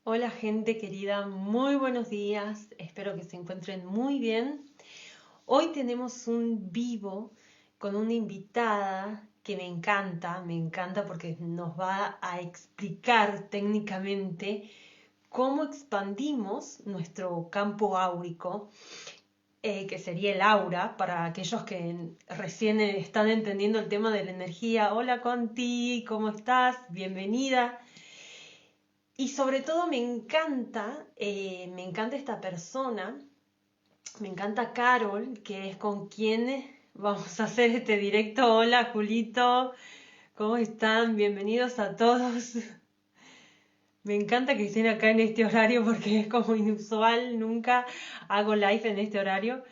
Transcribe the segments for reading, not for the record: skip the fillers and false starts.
Hola gente querida, muy buenos días, espero que se encuentren muy bien. Hoy tenemos un vivo con una invitada que me encanta porque nos va a explicar técnicamente cómo expandimos nuestro campo áurico, que sería el aura, para aquellos que recién están entendiendo el tema de la energía. Hola Conti, ¿cómo estás? Bienvenida. Y sobre todo me encanta esta persona, me encanta Carol, que es con quien vamos a hacer este directo. Hola Julito, ¿cómo están? Bienvenidos a todos. Me encanta que estén acá en este horario porque es como inusual, nunca hago live en este horario.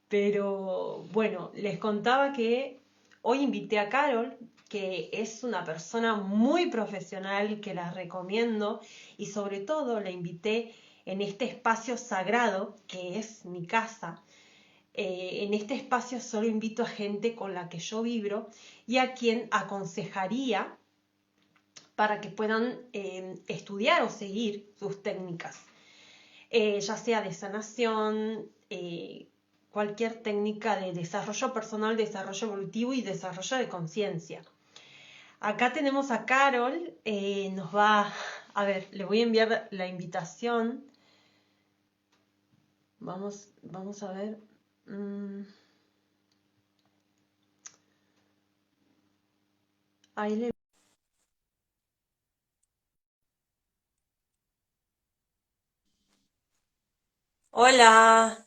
Pero bueno, les contaba que hoy invité a Carol, que es una persona muy profesional, que la recomiendo, y sobre todo la invité en este espacio sagrado que es mi casa. En este espacio solo invito a gente con la que yo vibro y a quien aconsejaría para que puedan estudiar o seguir sus técnicas, ya sea de sanación, cualquier técnica de desarrollo personal, desarrollo evolutivo y desarrollo de conciencia. Acá tenemos a Carol, nos va, a ver, le voy a enviar la invitación. Vamos a ver. Mm, ahí le... Hola,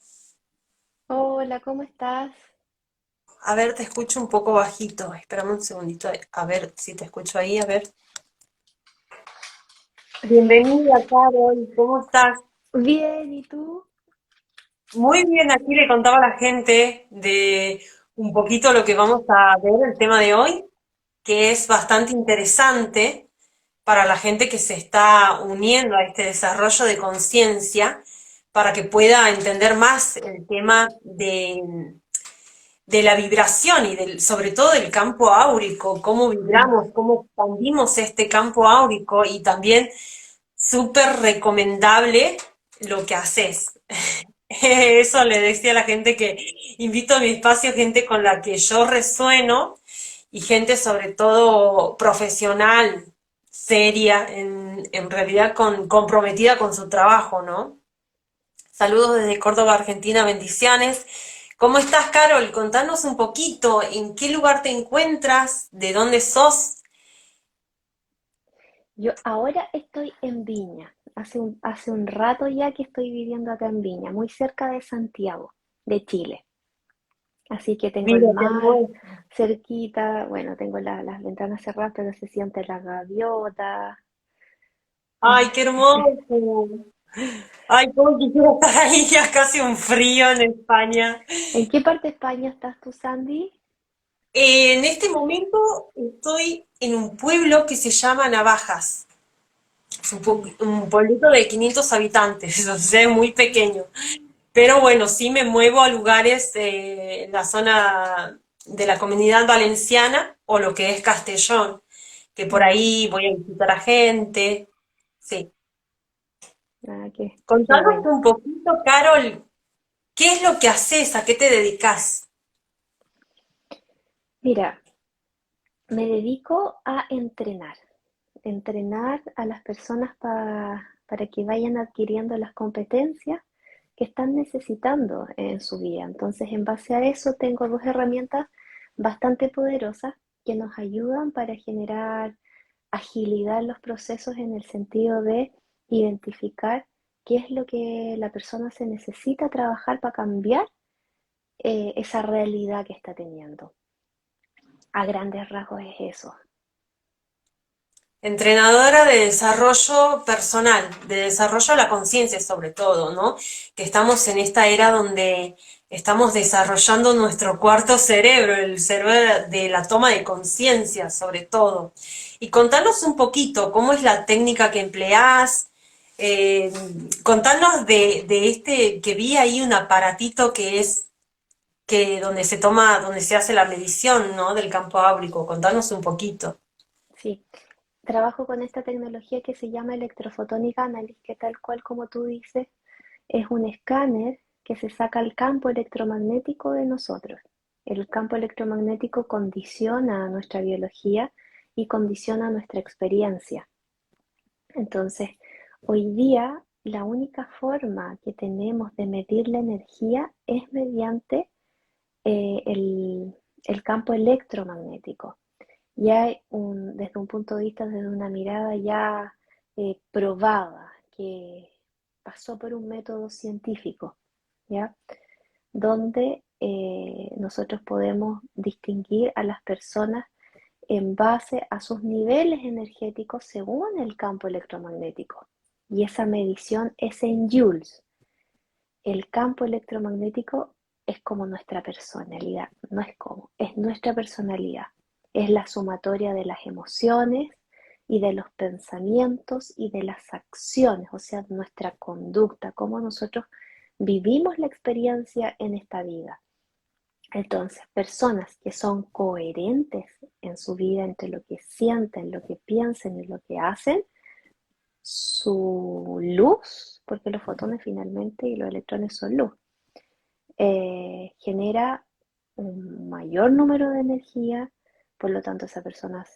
Hola, ¿cómo estás? a ver, te escucho un poco bajito. Espérame un segundito, a ver si te escucho ahí, a ver. Bienvenida, Carol, ¿cómo estás? Bien, ¿y tú? Muy bien, aquí le contaba a la gente de un poquito lo que vamos a ver, el tema de hoy, que es bastante interesante para la gente que se está uniendo a este desarrollo de conciencia, para que pueda entender más el tema de la vibración y sobre todo del campo áurico, cómo vibramos, cómo expandimos este campo áurico y también súper recomendable lo que haces. Eso le decía a la gente que invito a mi espacio gente con la que yo resueno y gente sobre todo profesional, seria, en realidad comprometida con su trabajo, ¿no? Saludos desde Córdoba, Argentina, bendiciones. ¿Cómo estás, Carol? Contanos un poquito, ¿en qué lugar te encuentras? ¿De dónde sos? Yo ahora estoy en Viña. Hace un rato ya que estoy viviendo acá en Viña, muy cerca de Santiago, de Chile. Así que tengo el Mira, qué mar hermoso. cerquita, bueno, tengo las ventanas cerradas, pero se siente la gaviota. Ay, qué hermoso. Ay, cómo quisiera estar ahí, ya casi un frío en España. ¿En qué parte de España estás tú, Sandy? En este momento estoy en un pueblo que se llama Navajas. Es Ya. un pueblito de 500 habitantes, o sea, es muy pequeño. Pero bueno, sí me muevo a lugares en la zona de la Comunidad Valenciana o lo que es Castellón, que por Mm. ahí voy a visitar a gente. Sí. Ah, qué Contanos bueno. un poquito, Carol, ¿qué es lo que haces? ¿A qué te dedicas? Mira, me dedico a entrenar a las personas para que vayan adquiriendo las competencias que están necesitando en su vida. Entonces, en base a eso, tengo dos herramientas bastante poderosas que nos ayudan para generar agilidad en los procesos en el sentido de identificar qué es lo que la persona se necesita trabajar para cambiar esa realidad que está teniendo. A grandes rasgos es eso. Entrenadora de desarrollo personal, de desarrollo de la conciencia sobre todo, ¿no? Que estamos en esta era donde estamos desarrollando nuestro cuarto cerebro, el cerebro de la toma de conciencia sobre todo. Y contanos un poquito cómo es la técnica que empleás, eh, contanos de este, que vi ahí un aparatito que es que donde se toma, donde se hace la medición, ¿no? Del campo áurico, contanos un poquito. Sí. trabajo con esta tecnología que se llama Electrophotonic Analysis, que tal cual como tú dices, es un escáner que se saca el campo electromagnético de nosotros. El campo electromagnético condiciona nuestra biología y condiciona nuestra experiencia. Entonces, hoy día la única forma que tenemos de medir la energía es mediante eh, el, el campo electromagnético. Desde un punto de vista, desde una mirada ya probada, que pasó por un método científico, ¿ya? Donde nosotros podemos distinguir a las personas en base a sus niveles energéticos según el campo electromagnético. Y esa medición es en joules. El campo electromagnético es como nuestra personalidad, no es como, es nuestra personalidad. Es la sumatoria de las emociones y de los pensamientos y de las acciones, o sea, nuestra conducta, cómo nosotros vivimos la experiencia en esta vida. Entonces, personas que son coherentes en su vida entre lo que sienten, lo que piensan y lo que hacen, su luz, porque los fotones finalmente y los electrones son luz, genera un mayor número de energía, por lo tanto esa persona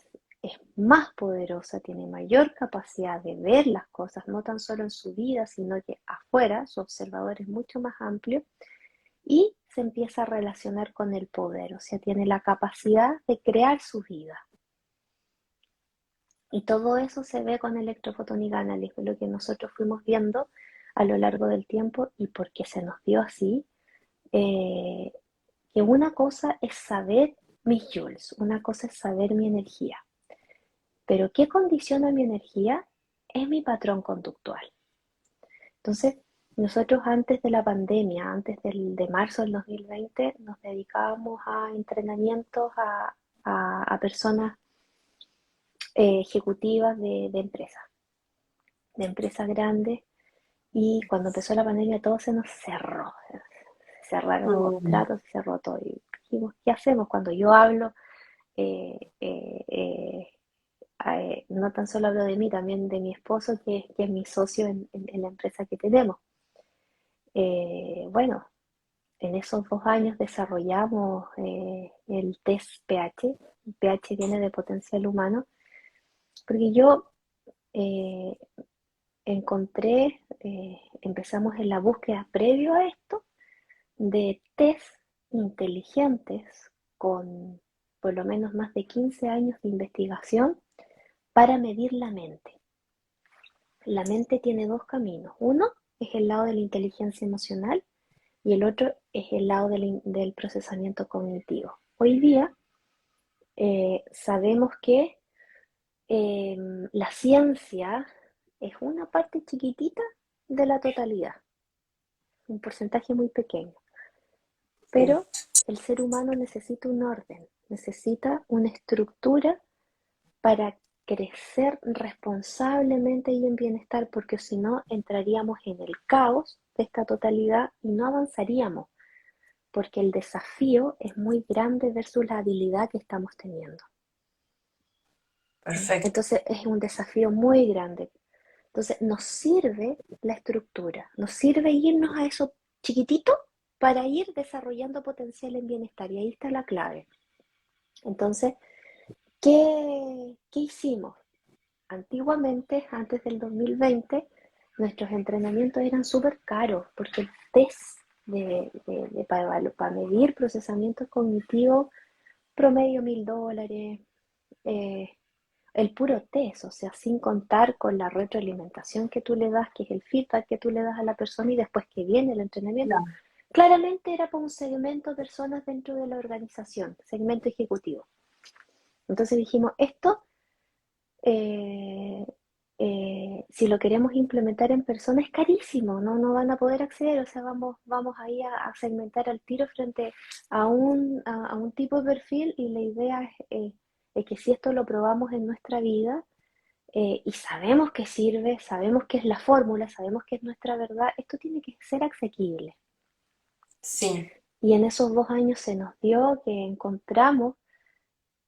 es más poderosa, tiene mayor capacidad de ver las cosas, no tan solo en su vida, sino que afuera, su observador es mucho más amplio y se empieza a relacionar con el poder, o sea, tiene la capacidad de crear su vida. Y todo eso se ve con Electrophotonic Analysis, lo que nosotros fuimos viendo a lo largo del tiempo y por qué se nos dio así. Eh, que una cosa es saber mis joules, una cosa es saber mi energía, pero ¿qué condiciona mi energía? Es mi patrón conductual. Entonces, nosotros antes de la pandemia, de marzo del 2020, nos dedicábamos a entrenamientos a personas ejecutivas de empresas grandes, y cuando empezó la pandemia todo se nos cerró, se cerraron Mm. contratos, se cerró todo. Y dijimos, ¿qué hacemos cuando yo hablo? eh, eh, eh, no tan solo hablo de mí, también de mi esposo, que es mi socio en la empresa que tenemos. Bueno, en esos 2 años desarrollamos el test pH. El pH viene de potencial humano, porque yo eh, empezamos en la búsqueda previo a esto de test inteligentes con por lo menos más de 15 años de investigación para medir la mente. La mente tiene dos caminos. Uno es el lado de la inteligencia emocional y el otro es el lado del procesamiento cognitivo. Hoy día sabemos que eh, la ciencia es una parte chiquitita de la totalidad, un porcentaje muy pequeño, Sí. pero el ser humano necesita un orden, necesita una estructura para crecer responsablemente y en bienestar, porque si no entraríamos en el caos de esta totalidad y no avanzaríamos, porque el desafío es muy grande versus la habilidad que estamos teniendo. Perfecto. Entonces es un desafío muy grande. Entonces nos sirve la estructura, nos sirve irnos a eso chiquitito para ir desarrollando potencial en bienestar, y ahí está la clave. Entonces, ¿qué hicimos? Antiguamente, antes del 2020, nuestros entrenamientos eran súper caros porque el test para medir procesamiento cognitivo promedio $1.000, eh, el puro test, o sea, sin contar con la retroalimentación que tú le das, que es el feedback que tú le das a la persona y después que viene el entrenamiento. Claro. Claramente era para un segmento de personas dentro de la organización, segmento ejecutivo. Entonces dijimos, esto eh, si lo queremos implementar en persona es carísimo, no van a poder acceder, o sea, vamos ahí a segmentar al tiro frente a un tipo de perfil, y la idea es que si esto lo probamos en nuestra vida y sabemos que sirve, sabemos que es la fórmula, sabemos que es nuestra verdad, esto tiene que ser asequible. Sí. Y en esos 2 años se nos dio que encontramos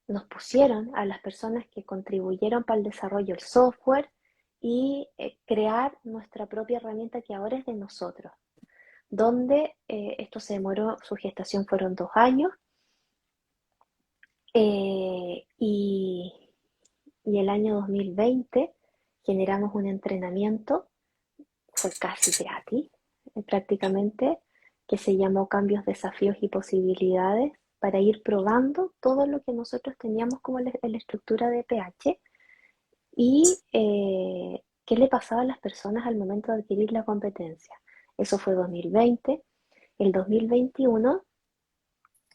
nos pusieron a las personas que contribuyeron para el desarrollo del software y crear nuestra propia herramienta que ahora es de nosotros, donde esto se demoró, su gestación fueron 2 años, y el año 2020 generamos un entrenamiento, fue casi gratis, prácticamente, que se llamó Cambios, Desafíos y Posibilidades, para ir probando todo lo que nosotros teníamos como la estructura de PH y qué le pasaba a las personas al momento de adquirir la competencia. Eso fue 2020. El 2021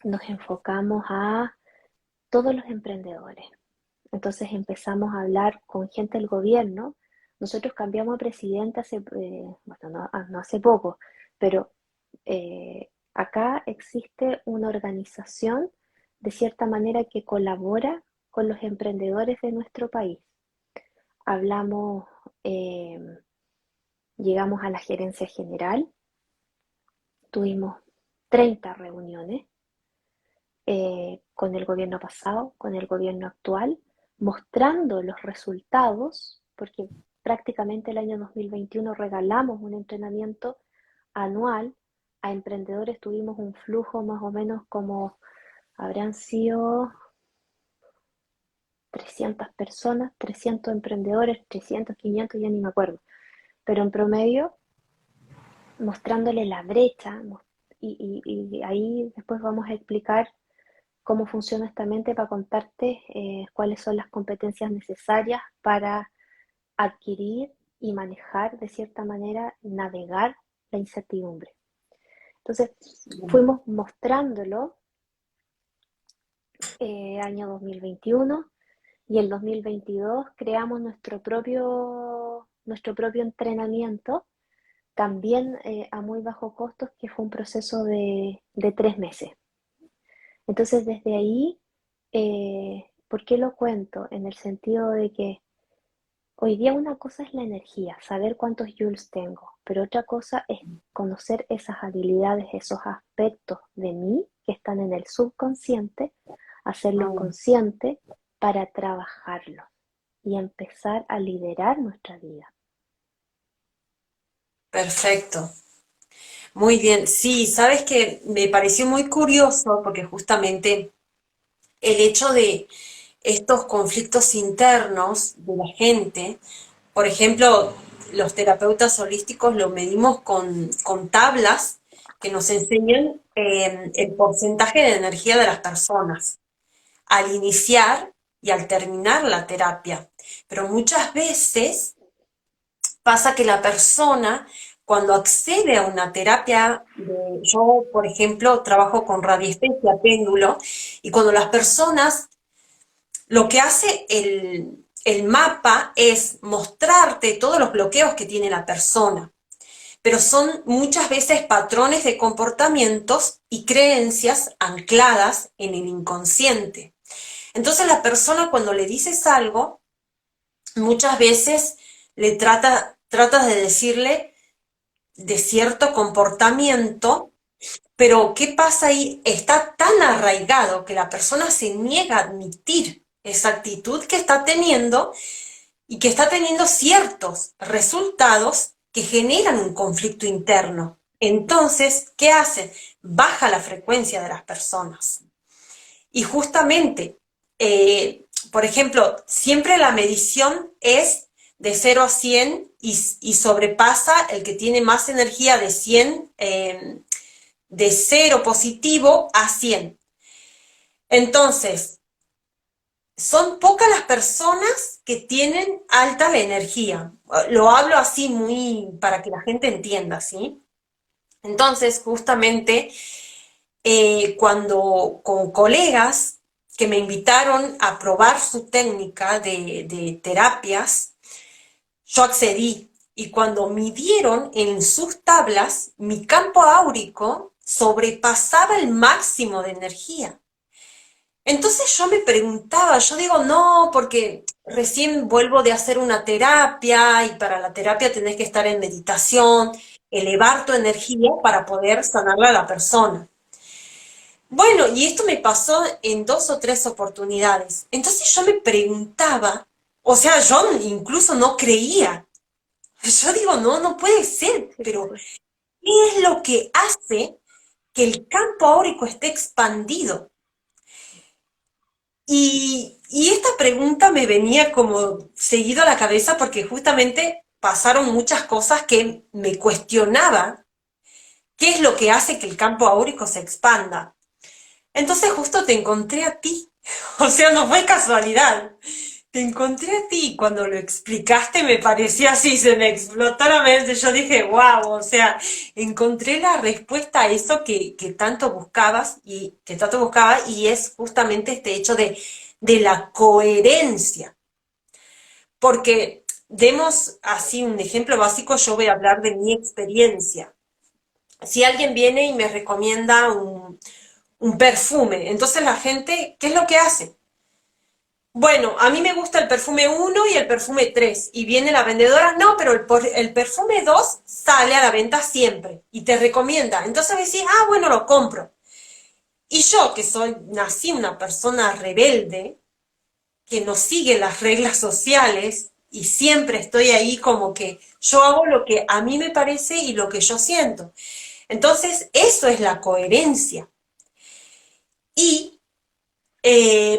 nos enfocamos a todos los emprendedores. Entonces empezamos a hablar con gente del gobierno. Nosotros cambiamos de presidente hace, bueno, no hace poco, pero acá existe una organización de cierta manera que colabora con los emprendedores de nuestro país. Hablamos, eh, llegamos a la gerencia general, tuvimos 30 reuniones con el gobierno pasado, con el gobierno actual, mostrando los resultados, porque prácticamente el año 2021 regalamos un entrenamiento anual a emprendedores, tuvimos un flujo más o menos como habrán sido 300 personas, 300 emprendedores, 300, 500, ya ni me acuerdo, pero en promedio mostrándole la brecha y ahí después vamos a explicar cómo funciona esta mente para contarte cuáles son las competencias necesarias para adquirir y manejar de cierta manera, navegar la incertidumbre. Entonces, fuimos mostrándolo año 2021 y el 2022 creamos nuestro propio entrenamiento, también a muy bajo costo, que fue un proceso de 3 meses. Entonces, desde ahí, ¿por qué lo cuento? En el sentido de que hoy día una cosa es la energía, saber cuántos joules tengo, pero otra cosa es conocer esas habilidades, esos aspectos de mí que están en el subconsciente, hacerlos consciente para trabajarlos y empezar a liderar nuestra vida. Perfecto. Muy bien. Sí, sabes que me pareció muy curioso porque justamente el hecho de estos conflictos internos de la gente, por ejemplo, los terapeutas holísticos lo medimos con tablas que nos enseñan el porcentaje de energía de las personas al iniciar y al terminar la terapia. Pero muchas veces pasa que la persona, cuando accede a una terapia, yo, por ejemplo, trabajo con radiestesia, péndulo, y cuando las personas, lo que hace el mapa es mostrarte todos los bloqueos que tiene la persona, pero son muchas veces patrones de comportamientos y creencias ancladas en el inconsciente. Entonces la persona, cuando le dices algo, muchas veces le tratas de decirle de cierto comportamiento, pero ¿qué pasa ahí? Está tan arraigado que la persona se niega a admitir esa actitud que está teniendo y que está teniendo ciertos resultados que generan un conflicto interno. Entonces, ¿qué hace? Baja la frecuencia de las personas. Y justamente, por ejemplo, siempre la medición es de 0 a 100 y sobrepasa el que tiene más energía de 100, de 0 positivo a 100. Entonces, son pocas las personas que tienen alta la energía. Lo hablo así muy para que la gente entienda, ¿sí? Entonces, justamente, cuando con colegas que me invitaron a probar su técnica de terapias, yo accedí y cuando midieron en sus tablas, mi campo áurico sobrepasaba el máximo de energía. Entonces yo me preguntaba, yo digo, no, porque recién vuelvo de hacer una terapia y para la terapia tenés que estar en meditación, elevar tu energía para poder sanarla a la persona. Bueno, y esto me pasó en 2 o 3 oportunidades. Entonces yo me preguntaba, o sea, yo incluso no creía. Yo digo, no, no puede ser, Sí, pues pero sí. ¿qué es lo que hace que el campo áurico esté expandido? Y esta pregunta me venía como seguido a la cabeza porque justamente pasaron muchas cosas que me cuestionaba qué es lo que hace que el campo áurico se expanda. Entonces justo te encontré a ti, o sea, no fue casualidad. Te encontré a ti y cuando lo explicaste me pareció así, se me explotó la mente. Yo dije, wow, o sea, encontré la respuesta a eso que tanto buscabas y es justamente este hecho de la coherencia. Porque demos así un ejemplo básico, yo voy a hablar de mi experiencia. Si alguien viene y me recomienda un perfume, entonces la gente, ¿qué es lo que hace? Bueno, a mí me gusta el perfume 1 y el perfume 3. Y viene la vendedora, no, pero el perfume 2 sale a la venta siempre y te recomienda. Entonces decís, ah, bueno, lo compro. Y yo, que nací una persona rebelde, que no sigue las reglas sociales y siempre estoy ahí como que yo hago lo que a mí me parece y lo que yo siento. Entonces, eso es la coherencia. Y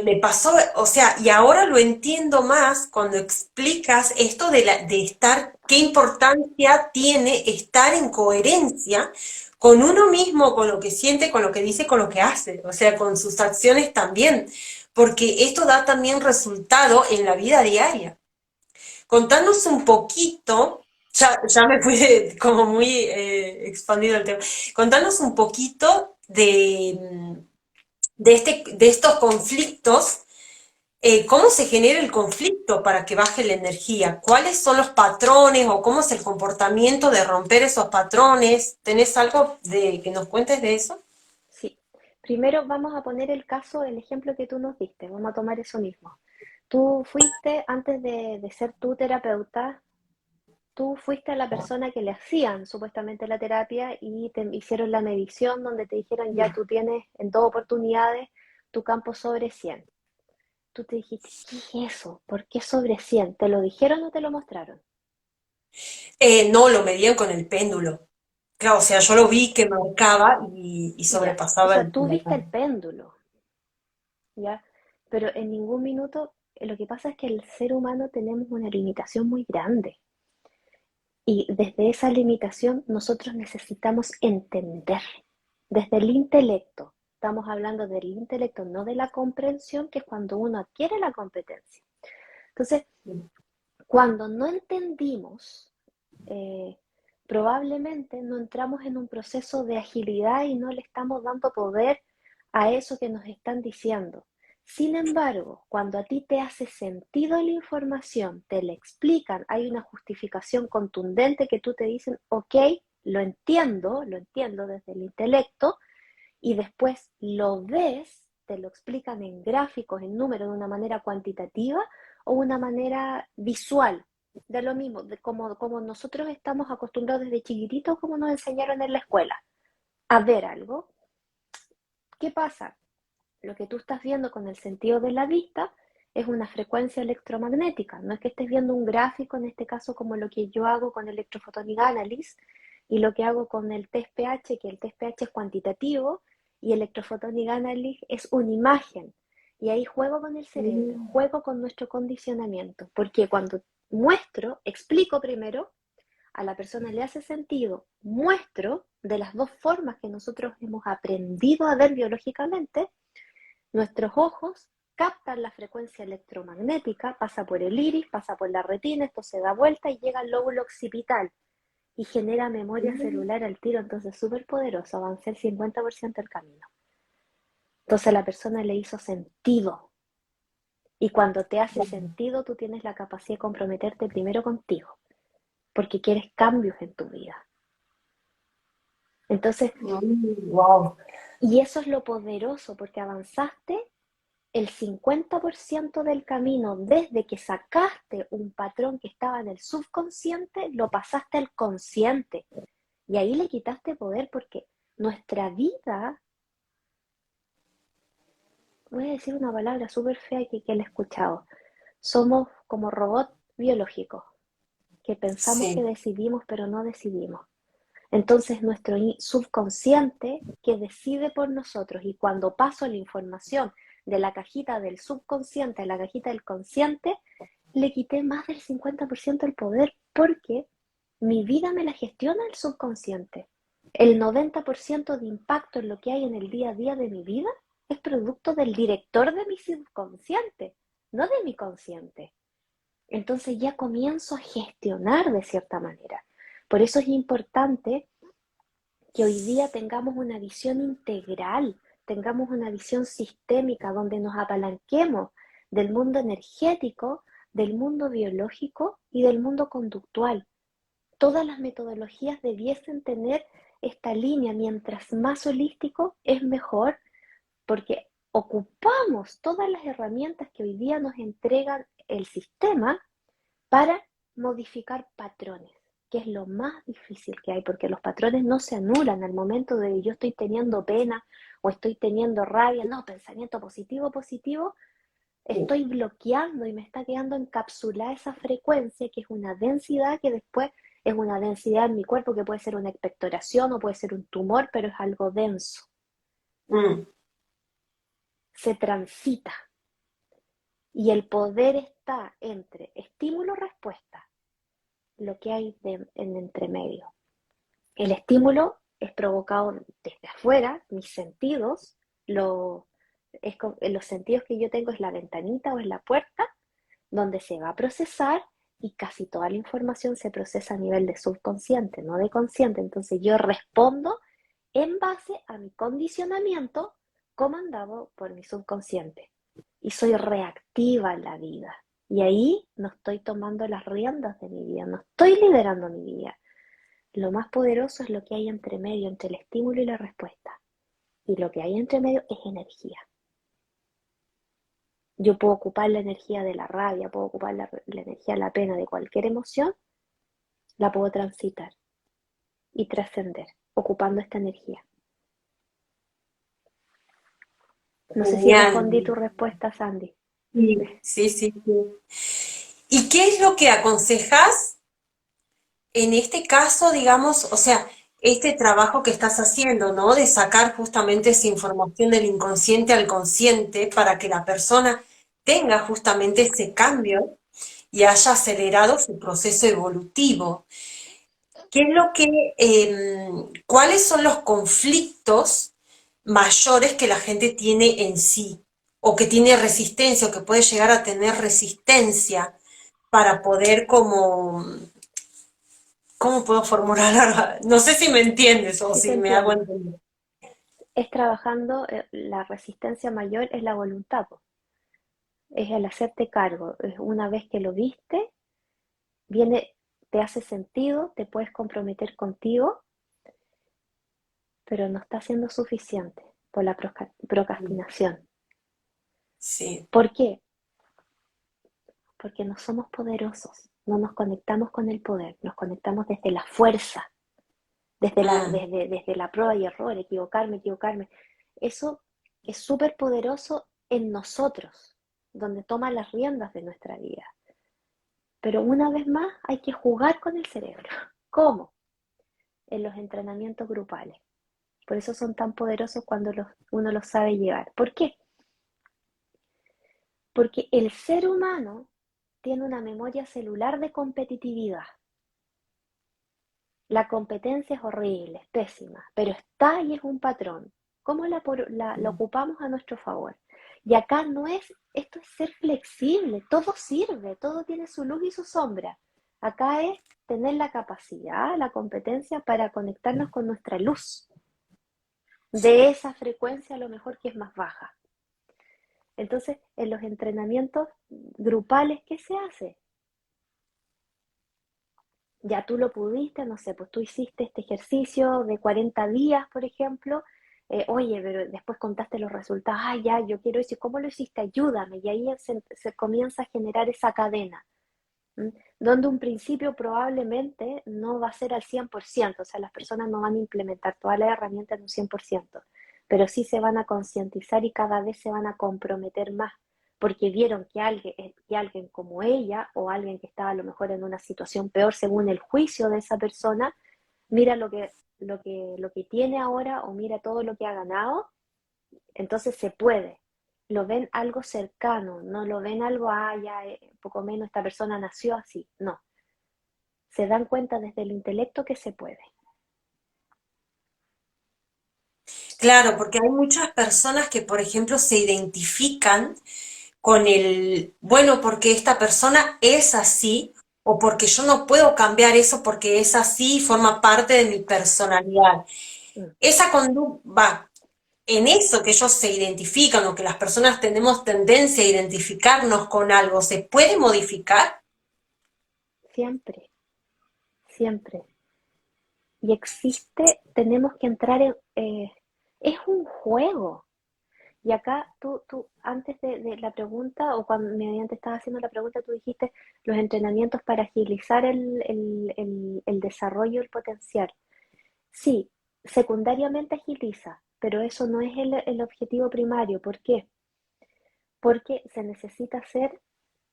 me pasó, o sea, y ahora lo entiendo más cuando explicas esto de estar, qué importancia tiene estar en coherencia con uno mismo, con lo que siente, con lo que dice, con lo que hace, o sea, con sus acciones también, porque esto da también resultado en la vida diaria. Contanos un poquito, ya me fui como muy expandido el tema, contanos un poquito de estos conflictos, ¿cómo se genera el conflicto para que baje la energía? ¿Cuáles son los patrones o cómo es el comportamiento de romper esos patrones? ¿Tenés algo de que nos cuentes de eso? Sí. Primero vamos a poner el caso, el ejemplo que tú nos diste. Vamos a tomar eso mismo. Tú fuiste, antes de ser tu terapeuta, tú fuiste a la persona que le hacían supuestamente la terapia y te hicieron la medición donde te dijeron ya tú tienes en 2 oportunidades tu campo sobre 100. Tú te dijiste, ¿qué es eso? ¿Por qué sobre 100? ¿Te lo dijeron o te lo mostraron? No, lo medían con el péndulo. Claro, o sea, yo lo vi que marcaba y Ya, o sobrepasaba sea, tú la viste el cantidad. péndulo, ¿ya? Pero en ningún minuto, lo que pasa es que el ser humano tenemos una limitación muy grande. Y desde esa limitación nosotros necesitamos entender, desde el intelecto. Estamos hablando del intelecto, no de la comprensión, que es cuando uno adquiere la competencia. Entonces, cuando no entendimos, eh, probablemente no entramos en un proceso de agilidad y no le estamos dando poder a eso que nos están diciendo. Sin embargo, cuando a ti te hace sentido la información, te la explican, hay una justificación contundente que tú te dicen, ok, lo entiendo desde el intelecto, y después lo ves, te lo explican en gráficos, en números, de una manera cuantitativa o una manera visual, de lo mismo, de como nosotros estamos acostumbrados desde chiquititos, como nos enseñaron en la escuela, a ver algo. ¿Qué pasa? Lo que tú estás viendo con el sentido de la vista es una frecuencia electromagnética. No es que estés viendo un gráfico, en este caso como lo que yo hago con Electrophotonic Analysis y lo que hago con el test pH, que el test pH es cuantitativo y Electrophotonic Analysis es una imagen. Y ahí juego con el cerebro, Mm. juego con nuestro condicionamiento, porque cuando muestro, explico primero, a la persona le hace sentido, muestro de las dos formas que nosotros hemos aprendido a ver biológicamente. Nuestros ojos captan la frecuencia electromagnética, pasa por el iris, pasa por la retina, esto se da vuelta y llega al lóbulo occipital y genera memoria celular al tiro, entonces súper poderoso, avancé el 50% del camino. Entonces a la persona le hizo sentido y cuando te hace sentido tú tienes la capacidad de comprometerte primero contigo, porque quieres cambios en tu vida. Entonces, Wow. y eso es lo poderoso, porque avanzaste el 50% del camino desde que sacaste un patrón que estaba en el subconsciente, lo pasaste al consciente. Y ahí le quitaste poder porque nuestra vida voy a decir una palabra súper fea que la he escuchado. Somos como robots biológicos, que pensamos que Sí. decidimos, pero no decidimos. Entonces nuestro subconsciente que decide por nosotros, y cuando paso la información de la cajita del subconsciente a la cajita del consciente, le quité más del 50% del poder porque mi vida me la gestiona el subconsciente. El 90% de impacto en lo que hay en el día a día de mi vida es producto del director de mi subconsciente, no de mi consciente. Entonces ya comienzo a gestionar de cierta manera. Por eso es importante que hoy día tengamos una visión integral, tengamos una visión sistémica donde nos apalanquemos del mundo energético, del mundo biológico y del mundo conductual. Todas las metodologías debiesen tener esta línea, mientras más holístico es mejor, porque ocupamos todas las herramientas que hoy día nos entregan el sistema para modificar patrones, que es lo más difícil que hay, porque los patrones no se anulan al momento de yo estoy teniendo pena o estoy teniendo rabia, no, pensamiento positivo, positivo, estoy bloqueando y me está quedando encapsulada esa frecuencia, que es una densidad que después es una densidad en mi cuerpo, que puede ser una expectoración o puede ser un tumor, pero es algo denso, Mm. se transita. Y el poder está entre estímulo-respuesta, lo que hay en entremedio. El estímulo es provocado desde afuera, mis sentidos, los sentidos que yo tengo es la ventanita o es la puerta, donde se va a procesar y casi toda la información se procesa a nivel de subconsciente, no de consciente. Entonces yo respondo en base a mi condicionamiento comandado por mi subconsciente. Y soy reactiva en la vida. Y ahí no estoy tomando las riendas de mi vida, no estoy liderando mi vida. Lo más poderoso es lo que hay entre medio, entre el estímulo y la respuesta. Y lo que hay entre medio es energía. Yo puedo ocupar la energía de la rabia, puedo ocupar la energía de la pena, de cualquier emoción, la puedo transitar y trascender, ocupando esta energía. No sé si Genial. respondí tu respuesta, Sandy. Sí, sí, sí, sí. ¿Y qué es lo que aconsejas en este caso, digamos, o sea, este trabajo que estás haciendo, ¿no? De sacar justamente esa información del inconsciente al consciente para que la persona tenga justamente ese cambio y haya acelerado su proceso evolutivo. ¿Qué es lo que, cuáles son los conflictos mayores que la gente tiene en sí? O que tiene resistencia, o que puede llegar a tener resistencia para poder como, ¿cómo puedo formular? No sé si me entiendes o Sí te si me hago entiendo. entender. Es trabajando, la resistencia mayor es la voluntad, es el hacerte cargo. Es una vez que lo viste, viene, te hace sentido, te puedes comprometer contigo, pero no está siendo suficiente por la procrastinación. Sí. ¿Por qué? Porque no somos poderosos, no nos conectamos con el poder, nos conectamos desde la fuerza, Mm, desde la prueba y error, equivocarme, equivocarme. Eso es súper poderoso en nosotros, donde toma las riendas de nuestra vida. Pero una vez más hay que jugar con el cerebro. ¿Cómo? En los entrenamientos grupales. Por eso son tan poderosos cuando uno los sabe llevar. ¿Por qué? Porque el ser humano tiene una memoria celular de competitividad. La competencia es horrible, es pésima, pero está y es un patrón. ¿Cómo la ocupamos a nuestro favor? Y acá no es, esto es ser flexible, todo sirve, todo tiene su luz y su sombra. Acá es tener la capacidad, la competencia para conectarnos con nuestra luz, de esa frecuencia a lo mejor que es más baja. Entonces, en los entrenamientos grupales, ¿qué se hace? Ya tú lo pudiste, no sé, pues tú hiciste este ejercicio de 40 días, por ejemplo, oye, pero después contaste los resultados, ah, ya, yo quiero eso, ¿cómo lo hiciste? Ayúdame, y ahí se comienza a generar esa cadena, ¿m? Donde un principio probablemente no va a ser al 100%, o sea, las personas no van a implementar todas las herramientas en un 100%, pero sí se van a concientizar y cada vez se van a comprometer más, porque vieron que alguien como ella o alguien que estaba a lo mejor en una situación peor según el juicio de esa persona, mira lo que tiene ahora o mira todo lo que ha ganado, entonces se puede. Lo ven algo cercano, no lo ven algo, ya poco menos esta persona nació así, no. Se dan cuenta desde el intelecto que se puede. Claro, porque hay muchas personas que, por ejemplo, se identifican con el, bueno, porque esta persona es así, o porque yo no puedo cambiar eso porque es así y forma parte de mi personalidad. Mm. Esa conducta, en eso que ellos se identifican o que las personas tenemos tendencia a identificarnos con algo, ¿se puede modificar? Siempre, siempre. Y existe, tenemos que entrar es un juego. Y acá antes de la pregunta, o cuando mediante estabas haciendo la pregunta, tú dijiste los entrenamientos para agilizar el desarrollo del potencial. Sí, secundariamente agiliza, pero eso no es el objetivo primario. ¿Por qué? Porque se necesita hacer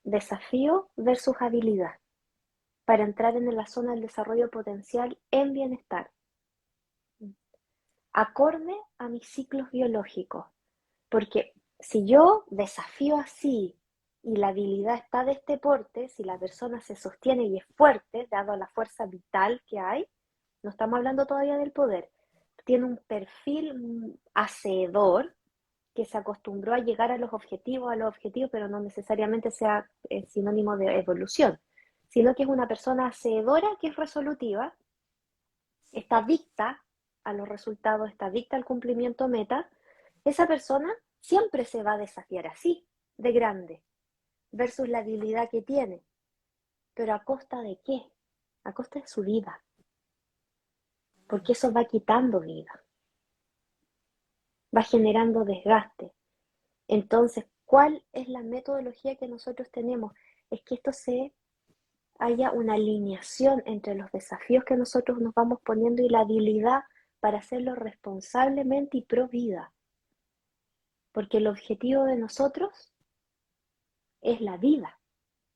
desafío versus habilidad para entrar en la zona del desarrollo potencial en bienestar, acorde a mis ciclos biológicos. Porque si yo desafío así y la habilidad está de este porte, si la persona se sostiene y es fuerte, dado la fuerza vital que hay, no estamos hablando todavía del poder, tiene un perfil hacedor que se acostumbró a llegar a los objetivos, pero no necesariamente sea sinónimo de evolución, sino que es una persona hacedora que es resolutiva, está adicta a los resultados, está adicta al cumplimiento meta, esa persona siempre se va a desafiar así, de grande, versus la habilidad que tiene. Pero ¿a costa de qué? A costa de su vida, porque eso va quitando vida, va generando desgaste. Entonces, ¿cuál es la metodología que nosotros tenemos? Es que haya una alineación entre los desafíos que nosotros nos vamos poniendo y la habilidad para hacerlo responsablemente y pro vida. Porque el objetivo de nosotros es la vida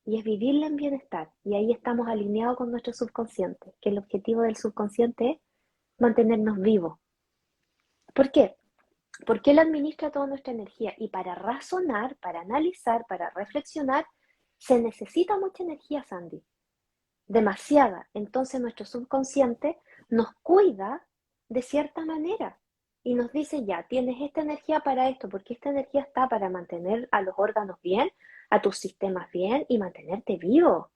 y es vivirla en bienestar. Y ahí estamos alineados con nuestro subconsciente, que el objetivo del subconsciente es mantenernos vivos. ¿Por qué? Porque él administra toda nuestra energía y para razonar, para analizar, para reflexionar, se necesita mucha energía, Sandy, demasiada. Entonces nuestro subconsciente nos cuida de cierta manera y nos dice, ya, tienes esta energía para esto, porque esta energía está para mantener a los órganos bien, a tus sistemas bien y mantenerte vivo.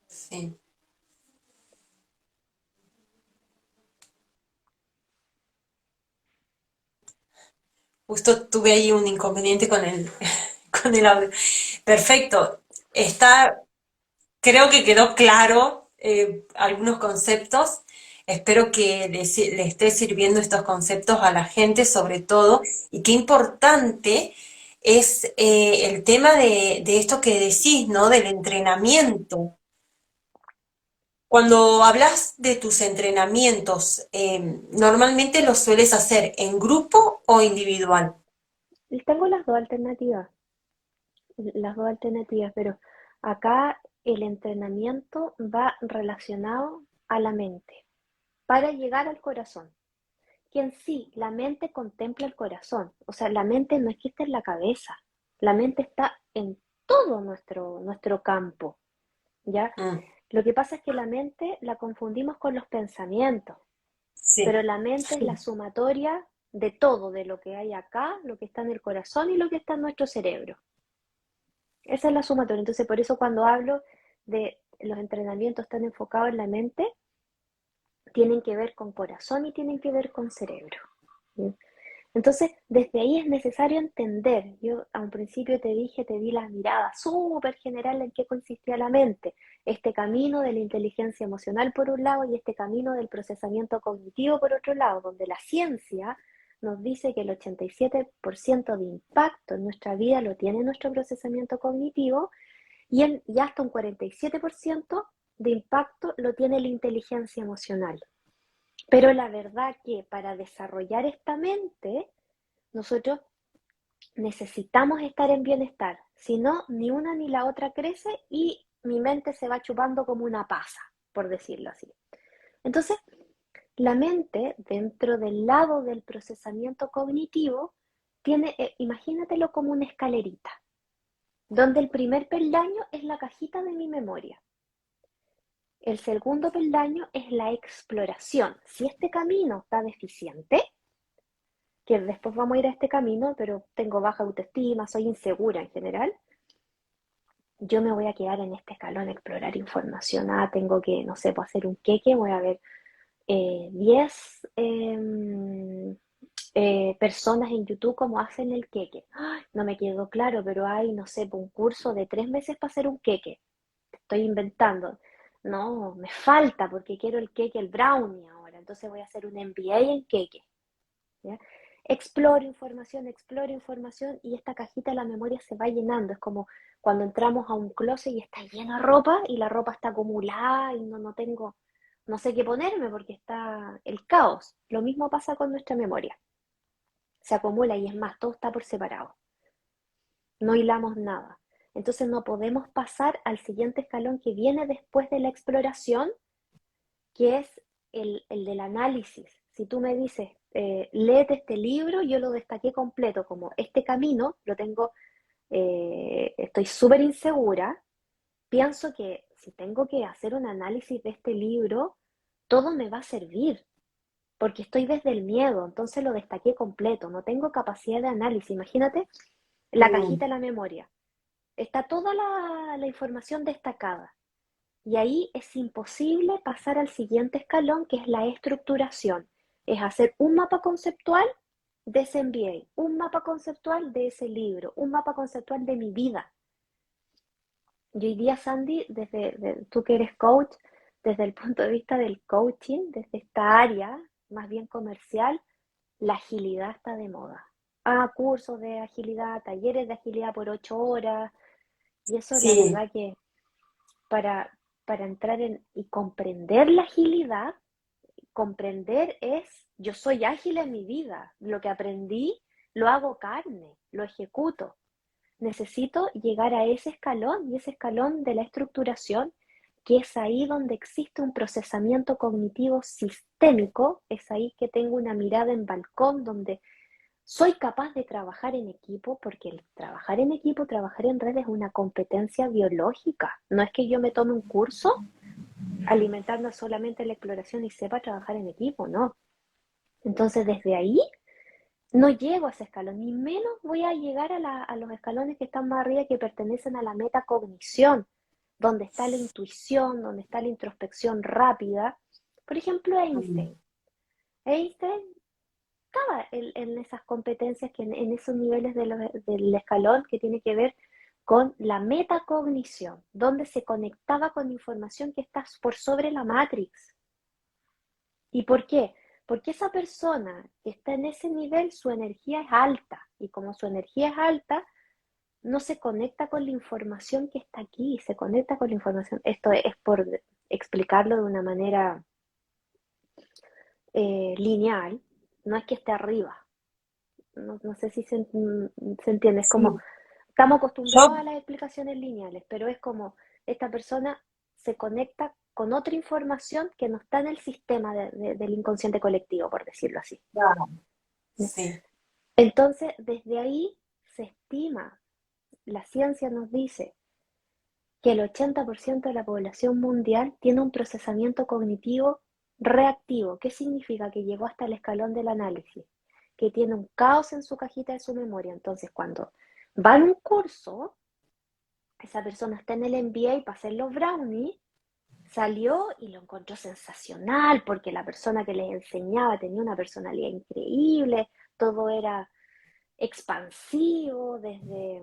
Sí. Justo tuve ahí un inconveniente con con el audio. Perfecto. Está, creo que quedó claro algunos conceptos. Espero que le esté sirviendo estos conceptos a la gente, sobre todo. Y qué importante es el tema de esto que decís, ¿no? Del entrenamiento. Cuando hablas de tus entrenamientos, ¿normalmente los sueles hacer en grupo o individual? Y tengo las dos alternativas, pero acá el entrenamiento va relacionado a la mente para llegar al corazón. Que en sí, la mente contempla el corazón. O sea, la mente no es que esté en la cabeza, la mente está en todo nuestro campo, ¿ya? Mm, Lo que pasa es que la mente la confundimos con los pensamientos, sí. pero la mente es la sumatoria de todo, de lo que hay acá, lo que está en el corazón y lo que está en nuestro cerebro. Esa es la sumatoria. Entonces, por eso cuando hablo de los entrenamientos tan enfocados en la mente, tienen que ver con corazón y tienen que ver con cerebro. ¿Sí? Entonces, desde ahí es necesario entender. Yo a un principio te di la mirada súper general en qué consistía la mente. Este camino de la inteligencia emocional por un lado y este camino del procesamiento cognitivo por otro lado, donde la ciencia nos dice que el 87% de impacto en nuestra vida lo tiene nuestro procesamiento cognitivo y hasta un 47% de impacto lo tiene la inteligencia emocional. Pero la verdad que para desarrollar esta mente, nosotros necesitamos estar en bienestar. Si no, ni una ni la otra crece y mi mente se va chupando como una pasa, por decirlo así. Entonces, la mente, dentro del lado del procesamiento cognitivo, tiene, imagínatelo como una escalerita, donde el primer peldaño es la cajita de mi memoria. El segundo peldaño es la exploración. Si este camino está deficiente, que después vamos a ir a este camino, pero tengo baja autoestima, soy insegura en general, yo me voy a quedar en este escalón, explorar información. Ah, tengo que, no sé, pues hacer un queque, voy a ver 10 personas en YouTube cómo hacen el queque. Ay, no me quedó claro, pero hay, no sé, un curso de 3 meses para hacer un queque. Estoy inventando. No, me falta porque quiero el queque, el brownie ahora. Entonces voy a hacer un MBA en queque. ¿Ya? Exploro información y esta cajita de la memoria se va llenando. Es como cuando entramos a un closet y está lleno de ropa y la ropa está acumulada y no tengo, no sé qué ponerme porque está el caos. Lo mismo pasa con nuestra memoria. Se acumula y es más, todo está por separado. No hilamos nada. Entonces no podemos pasar al siguiente escalón que viene después de la exploración, que es el del análisis. Si tú me dices, léete este libro, yo lo destaqué completo, como este camino, lo tengo, estoy súper insegura, pienso que si tengo que hacer un análisis de este libro, todo me va a servir, porque estoy desde el miedo, entonces lo destaqué completo, no tengo capacidad de análisis. Imagínate la Mm. cajita de la memoria, está toda la información destacada. Y ahí es imposible pasar al siguiente escalón, que es la estructuración. Es hacer un mapa conceptual de ese MBA, un mapa conceptual de ese libro, un mapa conceptual de mi vida. Y hoy día, Sandy, tú que eres coach, desde el punto de vista del coaching, desde esta área más bien comercial, la agilidad está de moda. Ah, cursos de agilidad, talleres de agilidad por 8 horas. Y eso, la Sí, verdad que para, para entrar en y comprender la agilidad, comprender es, yo soy ágil en mi vida, lo que aprendí lo hago carne, lo ejecuto. Necesito llegar a ese escalón y ese escalón de la estructuración, que es ahí donde existe un procesamiento cognitivo sistémico, es ahí que tengo una mirada en balcón donde soy capaz de trabajar en equipo, porque el trabajar en equipo, trabajar en red es una competencia biológica. No es que yo me tome un curso alimentando solamente la exploración y sepa trabajar en equipo, no. Entonces, desde ahí no llego a ese escalón, ni menos voy a llegar a los escalones que están más arriba, que pertenecen a la metacognición, donde está la intuición, donde está la introspección rápida. Por ejemplo, mm, Einstein. Einstein estaba en esas competencias, en esos niveles del escalón que tiene que ver con la metacognición, donde se conectaba con información que está por sobre la matrix. ¿Y por qué? Porque esa persona que está en ese nivel, su energía es alta, y como su energía es alta, no se conecta con la información que está aquí, se conecta con la información. Esto es por explicarlo de una manera lineal, no es que esté arriba. No sé si se entiende, es como, sí. estamos acostumbrados Yo, a las explicaciones lineales, pero es como esta persona se conecta con otra información que no está en el sistema del inconsciente colectivo, por decirlo así. claro, sí. Entonces, desde ahí se estima, la ciencia nos dice que el 80% de la población mundial tiene un procesamiento cognitivo reactivo. ¿Qué significa? Que llegó hasta el escalón del análisis, que tiene un caos en su cajita de su memoria. Entonces, cuando va en un curso, esa persona está en el MBA para hacer los brownies, salió y lo encontró sensacional porque la persona que les enseñaba tenía una personalidad increíble, todo era expansivo desde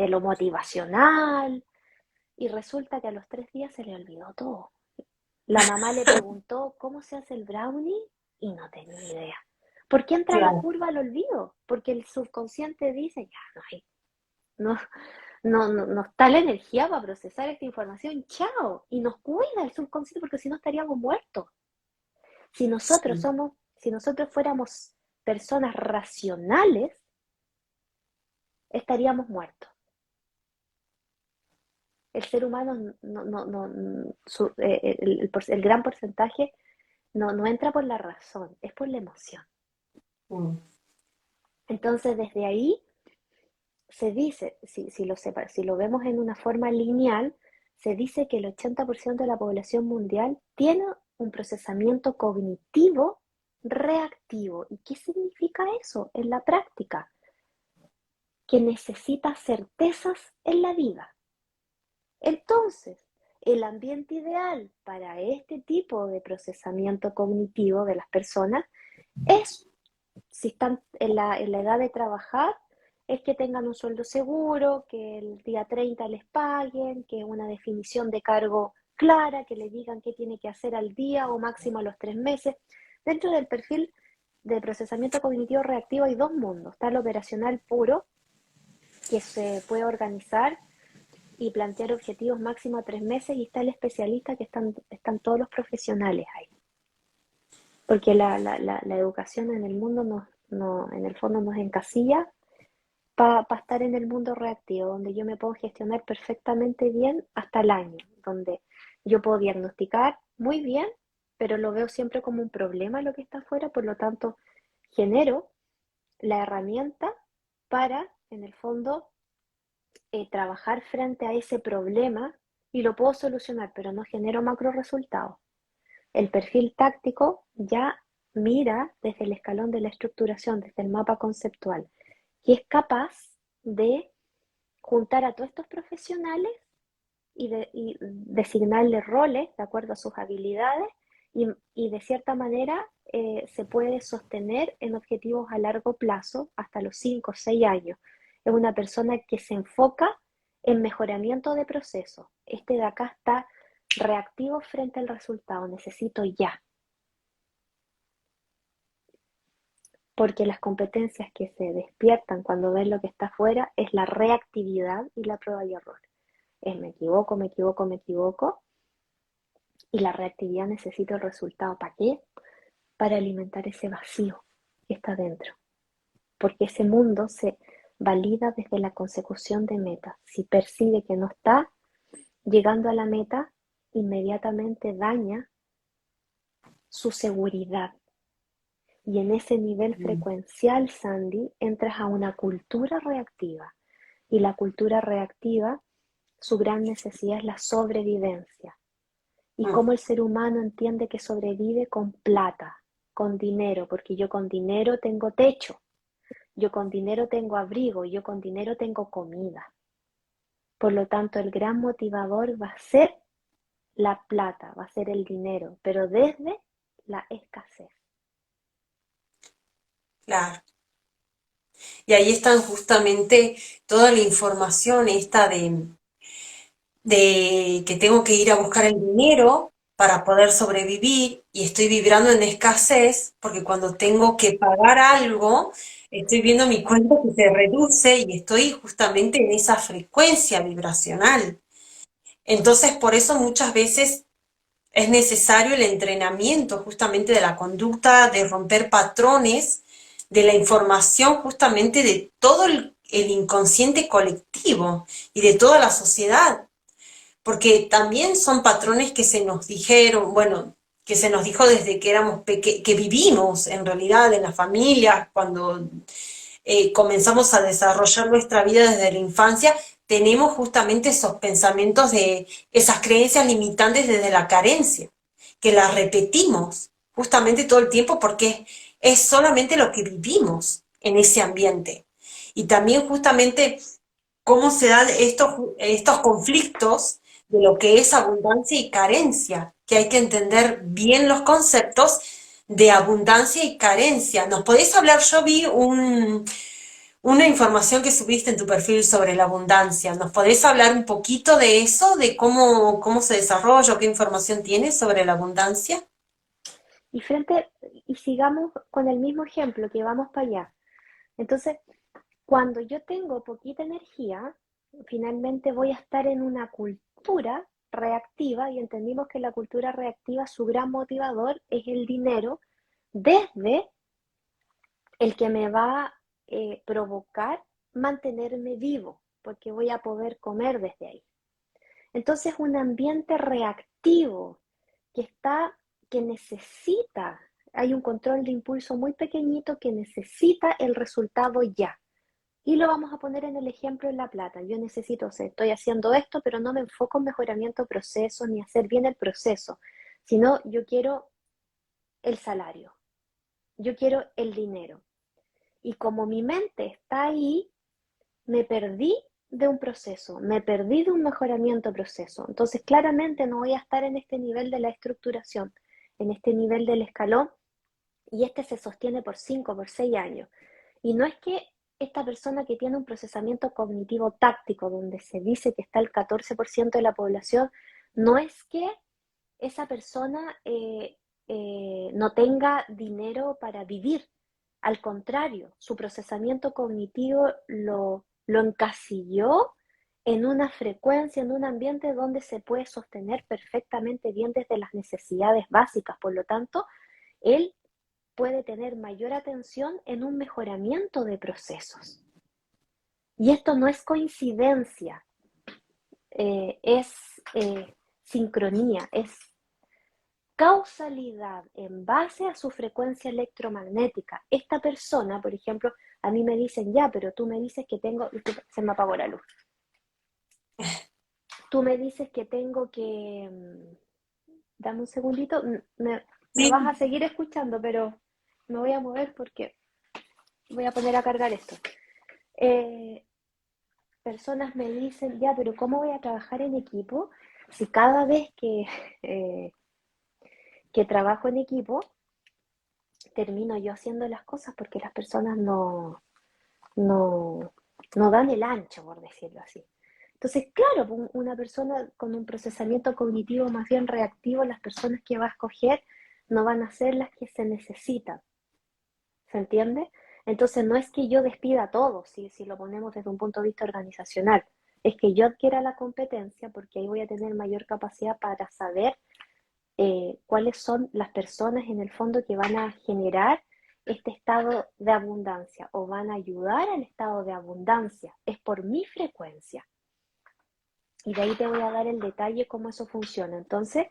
lo motivacional, y resulta que a los 3 días se le olvidó todo. La mamá le preguntó cómo se hace el brownie y no tenía idea. ¿Por qué entra la Claro. curva al olvido? Porque el subconsciente dice, ya, no, no está la energía para procesar esta información, chao, y nos cuida el subconsciente porque si no estaríamos muertos. Sí. Si nosotros fuéramos personas racionales, estaríamos muertos. El ser humano, el gran porcentaje no entra por la razón, es por la emoción. Mm. Entonces, desde ahí se dice, si lo vemos en una forma lineal, se dice que el 80% de la población mundial tiene un procesamiento cognitivo reactivo. ¿Y qué significa eso en la práctica? Que necesita certezas en la vida. Entonces, el ambiente ideal para este tipo de procesamiento cognitivo de las personas es, si están en la edad de trabajar, es que tengan un sueldo seguro, que el día 30 les paguen, que una definición de cargo clara, que le digan qué tiene que hacer al día o máximo a los 3 meses. Dentro del perfil de procesamiento cognitivo reactivo hay dos mundos. Está el operacional puro, que se puede organizar y plantear objetivos máximo a 3 meses, y está el especialista, que están todos los profesionales ahí. Porque la educación en el mundo en el fondo nos encasilla para estar en el mundo reactivo, donde yo me puedo gestionar perfectamente bien hasta el año, donde yo puedo diagnosticar muy bien, pero lo veo siempre como un problema lo que está afuera, por lo tanto genero la herramienta para, en el fondo, trabajar frente a ese problema y lo puedo solucionar, pero no genero macro resultados. El perfil táctico ya mira desde el escalón de la estructuración, desde el mapa conceptual, que es capaz de juntar a todos estos profesionales y designarles roles de acuerdo a sus habilidades, y de cierta manera se puede sostener en objetivos a largo plazo hasta los 5 o 6 años. Es una persona que se enfoca en mejoramiento de procesos. Este de acá está reactivo frente al resultado, necesito ya. Porque las competencias que se despiertan cuando ven lo que está afuera es la reactividad y la prueba y error. Es me equivoco, me equivoco, me equivoco, y la reactividad necesita el resultado. ¿Para qué? Para alimentar ese vacío que está dentro. Porque ese mundo se valida desde la consecución de metas. Si percibe que no está llegando a la meta, inmediatamente daña su seguridad. Y en ese nivel Mm. frecuencial, Sandy, entras a una cultura reactiva. Y la cultura reactiva, su gran necesidad es la sobrevivencia. Y Mm. cómo el ser humano entiende que sobrevive con plata, con dinero, porque yo con dinero tengo techo, yo con dinero tengo abrigo, yo con dinero tengo comida. Por lo tanto, el gran motivador va a ser la plata, va a ser el dinero, pero desde la escasez. Claro. Y ahí están justamente toda la información esta de que tengo que ir a buscar el dinero para poder sobrevivir y estoy vibrando en escasez porque cuando tengo que pagar algo, estoy viendo mi cuenta que se reduce y estoy justamente en esa frecuencia vibracional. Entonces, por eso muchas veces es necesario el entrenamiento justamente de la conducta, de romper patrones, de la información justamente de todo el inconsciente colectivo y de toda la sociedad, porque también son patrones que se nos dijeron, bueno, que se nos dijo desde que éramos que vivimos en realidad en las familias, cuando comenzamos a desarrollar nuestra vida desde la infancia, tenemos justamente esos pensamientos de esas creencias limitantes desde la carencia, que las repetimos justamente todo el tiempo porque es solamente lo que vivimos en ese ambiente. Y también justamente cómo se dan estos conflictos de lo que es abundancia y carencia, que hay que entender bien los conceptos de abundancia y carencia. ¿Nos podés hablar? Yo vi una información que subiste en tu perfil sobre la abundancia. ¿Nos podés hablar un poquito de eso, de cómo se desarrolla o qué información tienes sobre la abundancia? Y y sigamos con el mismo ejemplo, que vamos para allá. Entonces, cuando yo tengo poquita energía, finalmente voy a estar en una cultura reactiva y entendimos que la cultura reactiva, su gran motivador es el dinero, desde el que me va a provocar mantenerme vivo, porque voy a poder comer desde ahí. Entonces, un ambiente reactivo que está, que necesita, hay un control de impulso muy pequeñito que necesita el resultado ya. Y lo vamos a poner en el ejemplo en La Plata. Yo necesito, o sea, estoy haciendo esto, pero no me enfoco en mejoramiento de proceso ni hacer bien el proceso, sino yo quiero el salario, yo quiero el dinero. Y como mi mente está ahí, me perdí de un proceso, me perdí de un mejoramiento de proceso. Entonces, claramente no voy a estar en este nivel de la estructuración, en este nivel del escalón, y este se sostiene por 5, por 6 años. Y no es que esta persona que tiene un procesamiento cognitivo táctico, donde se dice que está el 14% de la población, no es que esa persona no tenga dinero para vivir. Al contrario, su procesamiento cognitivo lo encasilló en una frecuencia, en un ambiente donde se puede sostener perfectamente bien desde las necesidades básicas. Por lo tanto, él puede tener mayor atención en un mejoramiento de procesos. Y esto no es coincidencia, es sincronía, es causalidad en base a su frecuencia electromagnética. Esta persona, por ejemplo, a mí me dicen, ya, pero tú me dices que tengo, se me apagó la luz, tú me dices que tengo que, dame un segundito, me vas a Sí. seguir escuchando, pero me voy a mover porque voy a poner a cargar esto. Eh, Personas me dicen, ya, pero ¿cómo voy a trabajar en equipo si cada vez eh, que trabajo en equipo termino yo haciendo las cosas porque las personas no, no dan el ancho, por decirlo así? Entonces, claro, una persona con un procesamiento cognitivo más bien reactivo, las personas que va a escoger no van a ser las que se necesitan. ¿Se entiende? Entonces, no es que yo despida a todos, si lo ponemos desde un punto de vista organizacional, es que yo adquiera la competencia porque ahí voy a tener mayor capacidad para saber cuáles son las personas en el fondo que van a generar este estado de abundancia o van a ayudar al estado de abundancia. Es por mi frecuencia. Y de ahí te voy a dar el detalle cómo eso funciona. Entonces,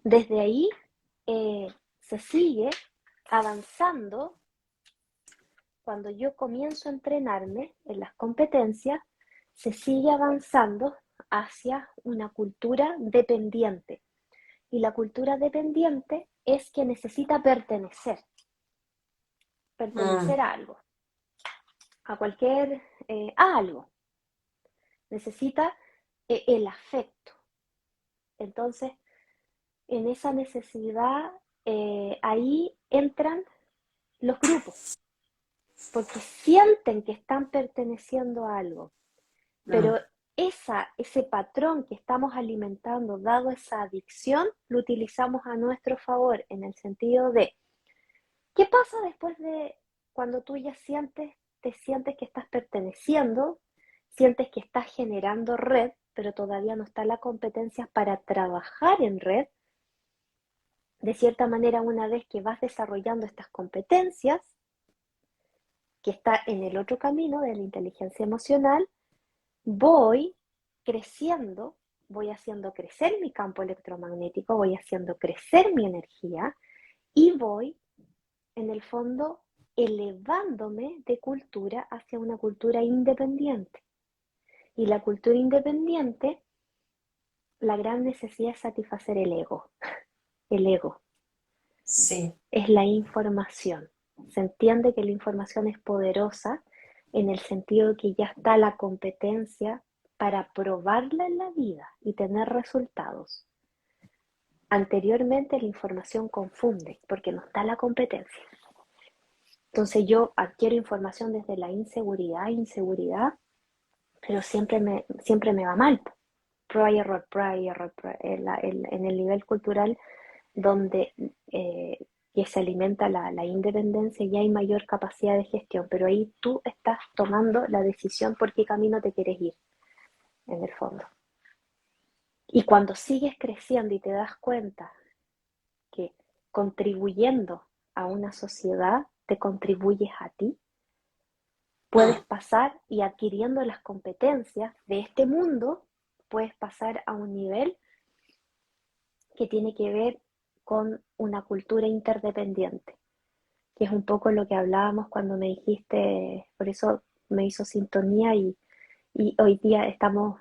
desde ahí se sigue avanzando. Cuando yo comienzo a entrenarme en las competencias, se sigue avanzando hacia una cultura dependiente. Y la cultura dependiente es que necesita pertenecer Mm, a algo, a cualquier, a algo. Necesita el afecto. Entonces, en esa necesidad, ahí entran los grupos, porque sienten que están perteneciendo a algo. Pero mm. ese patrón que estamos alimentando, dado esa adicción, lo utilizamos a nuestro favor, en el sentido de, ¿qué pasa después de cuando tú ya te sientes que estás perteneciendo, sientes que estás generando red, pero todavía no está la competencia para trabajar en red? De cierta manera, una vez que vas desarrollando estas competencias, que está en el otro camino de la inteligencia emocional, voy creciendo, voy haciendo crecer mi campo electromagnético, voy haciendo crecer mi energía y voy, en el fondo, elevándome de cultura hacia una cultura independiente. Y la cultura independiente, la gran necesidad es satisfacer el ego. El ego Sí. es la información. Se entiende que la información es poderosa en el sentido de que ya está la competencia para probarla en la vida y tener resultados. Anteriormente la información confunde porque no está la competencia. Entonces yo adquiero información desde la inseguridad, pero siempre me va mal. Prueba y error, prueba y error. En el nivel cultural donde que se alimenta la independencia y hay mayor capacidad de gestión, pero ahí tú estás tomando la decisión por qué camino te quieres ir, en el fondo. Y cuando sigues creciendo y te das cuenta que contribuyendo a una sociedad te contribuyes a ti, puedes mm, pasar y adquiriendo las competencias de este mundo, puedes pasar a un nivel que tiene que ver con una cultura interdependiente, que es un poco lo que hablábamos cuando me dijiste, por eso me hizo sintonía y hoy día estamos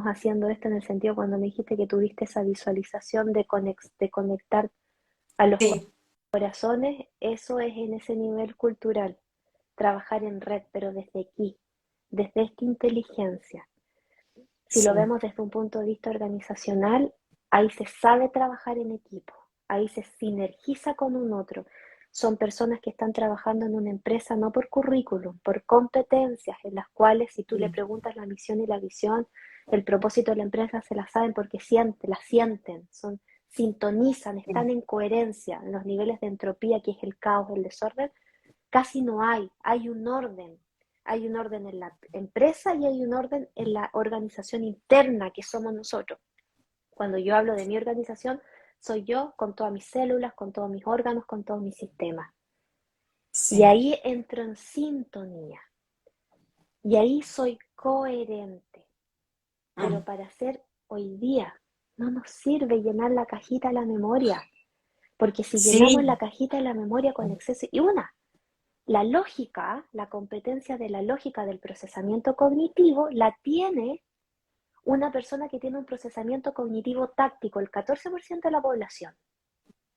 haciendo esto en el sentido cuando me dijiste que tuviste esa visualización de conectar a los sí, corazones, eso es en ese nivel cultural, trabajar en red, pero desde aquí, desde esta inteligencia. Si lo sí. vemos desde un punto de vista organizacional, ahí se sabe trabajar en equipo, ahí se sinergiza con un otro. Son personas que están trabajando en una empresa no por currículum, por competencias en las cuales si tú le Mm, preguntas la misión y la visión, el propósito de la empresa se la saben porque sienten, la sienten, sintonizan, sí. están en coherencia en los niveles de entropía, que es el caos, el desorden, casi no hay un orden. Hay un orden en la empresa y hay un orden en la organización interna que somos nosotros. Cuando yo hablo de mi organización, soy yo con todas mis células, con todos mis órganos, con todos mis sistemas. Y Sí. ahí entro en sintonía. Y ahí soy coherente. Pero Mm, para hacer hoy día no nos sirve llenar la cajita de la memoria. Porque si llenamos la sí. cajita de la memoria con exceso, y la lógica, la competencia de la lógica del procesamiento cognitivo la tiene una persona que tiene un procesamiento cognitivo táctico, el 14% de la población.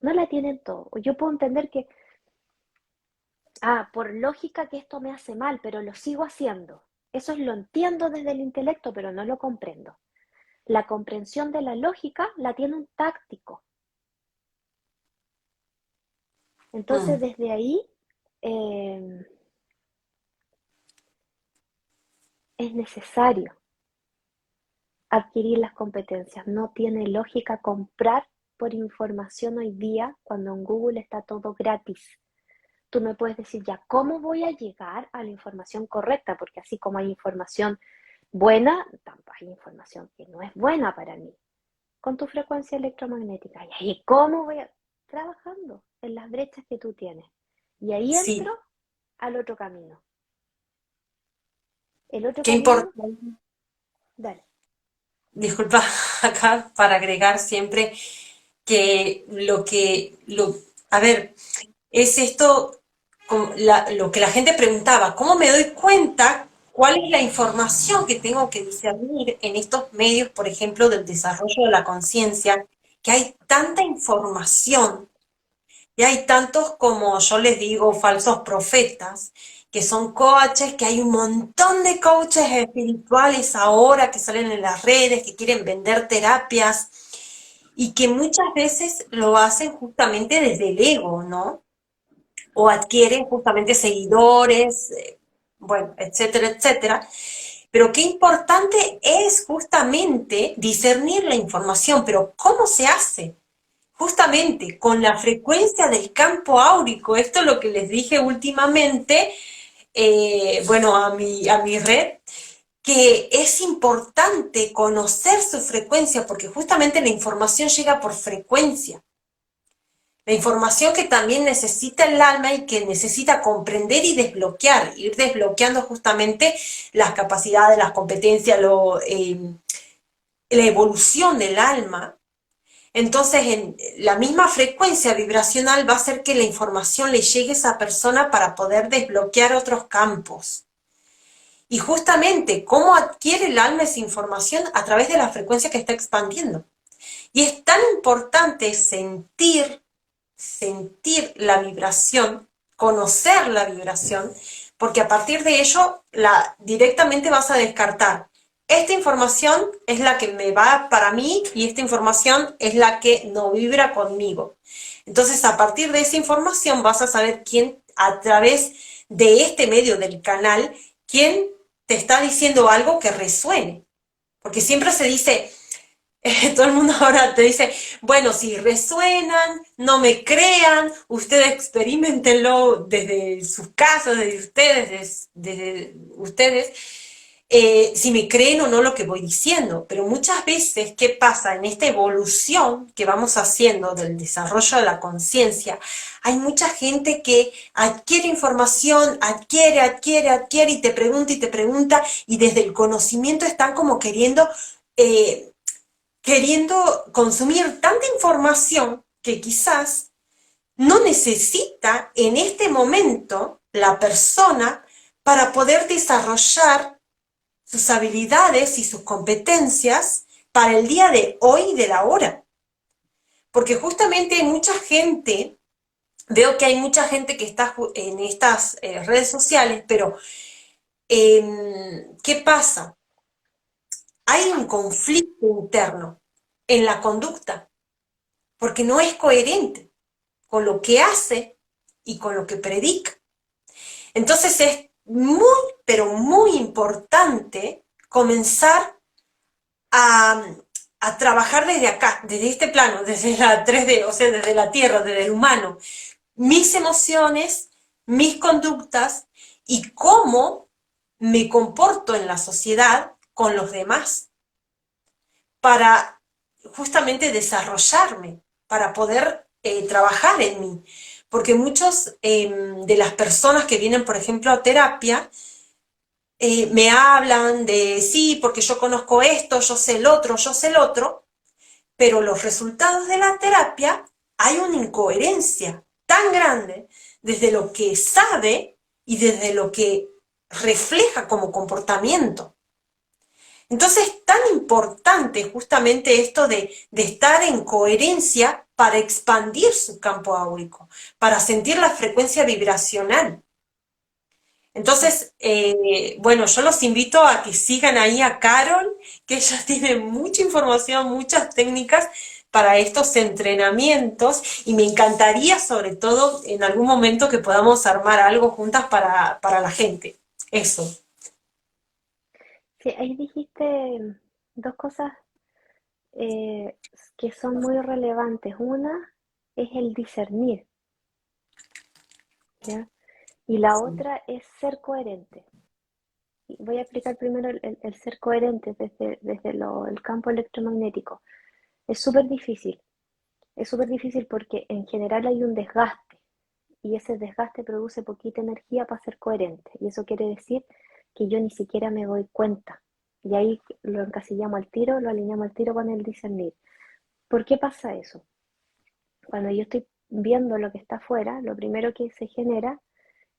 No la tienen todo. Yo puedo entender que, por lógica que esto me hace mal, pero lo sigo haciendo. Eso lo entiendo desde el intelecto, pero no lo comprendo. La comprensión de la lógica la tiene un táctico. Entonces, Mm, desde ahí, eh, es necesario adquirir las competencias. No tiene lógica comprar por información hoy día cuando en Google está todo gratis. Tú me puedes decir ya, ¿cómo voy a llegar a la información correcta? Porque así como hay información buena, tampoco hay información que no es buena para mí. Con tu frecuencia electromagnética. ¿Y ahí cómo voy a...? Trabajando en las brechas que tú tienes. Y ahí entro sí. al otro camino. El otro Qué camino, importante. dale. Disculpa, acá para agregar siempre que a ver, es esto, lo que la gente preguntaba, ¿cómo me doy cuenta cuál es la información que tengo que discernir en estos medios, por ejemplo, del desarrollo de la conciencia, que hay tanta información y hay tantos, como yo les digo, falsos profetas, que son coaches, que hay un montón de coaches espirituales ahora que salen en las redes, que quieren vender terapias y que muchas veces lo hacen justamente desde el ego, ¿no? O adquieren justamente seguidores, bueno, etcétera, etcétera. Pero qué importante es justamente discernir la información, pero ¿cómo se hace? Justamente con la frecuencia del campo áurico, esto es lo que les dije últimamente, bueno, a mi red, que es importante conocer su frecuencia, porque justamente la información llega por frecuencia. La información que también necesita el alma y que necesita comprender y desbloquear, ir desbloqueando justamente las capacidades, las competencias, la evolución del alma. Entonces, en la misma frecuencia vibracional va a hacer que la información le llegue a esa persona para poder desbloquear otros campos. Y justamente, ¿cómo adquiere el alma esa información? A través de la frecuencia que está expandiendo. Y es tan importante sentir la vibración, conocer la vibración, porque a partir de ello directamente vas a descartar. Esta información es la que me va para mí y esta información es la que no vibra conmigo. Entonces, a partir de esa información vas a saber quién, a través de este medio del canal, quién te está diciendo algo que resuene. Porque siempre se dice, todo el mundo ahora te dice, bueno, si resuenan, no me crean, ustedes experimentenlo desde sus casas, desde ustedes, si me creen o no lo que voy diciendo, pero muchas veces, ¿qué pasa? En esta evolución que vamos haciendo del desarrollo de la conciencia, hay mucha gente que adquiere información, adquiere y te pregunta, y desde el conocimiento están como eh, queriendo consumir tanta información que quizás no necesita en este momento la persona para poder desarrollar sus habilidades y sus competencias para el día de hoy y de la hora. Porque justamente hay mucha gente, veo que hay mucha gente que está en estas redes sociales, pero ¿qué pasa? Hay un conflicto interno en la conducta, porque no es coherente con lo que hace y con lo que predica. Entonces es muy, pero muy importante comenzar a, a trabajar desde acá, desde este plano, desde la 3D, o sea, desde la tierra, desde el humano, mis emociones, mis conductas y cómo me comporto en la sociedad con los demás para justamente desarrollarme, para poder trabajar en mí. Porque muchos de las personas que vienen, por ejemplo, a terapia, me hablan de, sí, porque yo conozco esto, yo sé el otro, pero los resultados de la terapia hay una incoherencia tan grande desde lo que sabe y desde lo que refleja como comportamiento. Entonces es tan importante justamente esto de estar en coherencia para expandir su campo áurico, para sentir la frecuencia vibracional. Entonces, bueno, yo los invito a que sigan ahí a Carol, que ella tiene mucha información, muchas técnicas para estos entrenamientos y me encantaría sobre todo en algún momento que podamos armar algo juntas para la gente. Eso. Sí, ahí dijiste dos cosas eh, que son muy relevantes. Una es el discernir, ¿ya? Y la Sí. otra es ser coherente. Y voy a explicar primero el ser coherente desde el campo electromagnético. Es súper difícil. Es súper difícil porque en general hay un desgaste y ese desgaste produce poquita energía para ser coherente. Y eso quiere decir que yo ni siquiera me doy cuenta. Y ahí lo encasillamos al tiro, lo alineamos al tiro con el discernir. ¿Por qué pasa eso? Cuando yo estoy viendo lo que está afuera, lo primero que se genera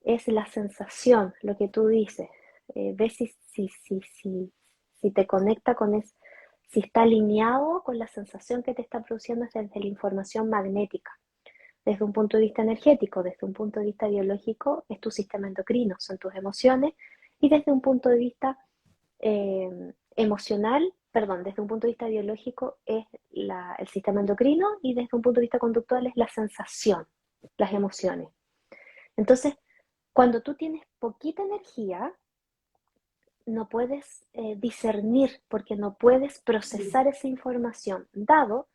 es la sensación, lo que tú dices. Ves si te conecta con eso, si está alineado con la sensación que te está produciendo desde la información magnética. Desde un punto de vista energético, desde un punto de vista biológico, es tu sistema endocrino, son tus emociones, y desde un punto de vista emocional, perdón, desde un punto de vista biológico es el sistema endocrino y desde un punto de vista conductual es la sensación, las emociones. Entonces, cuando tú tienes poquita energía, no puedes discernir porque no puedes procesar esa información, dado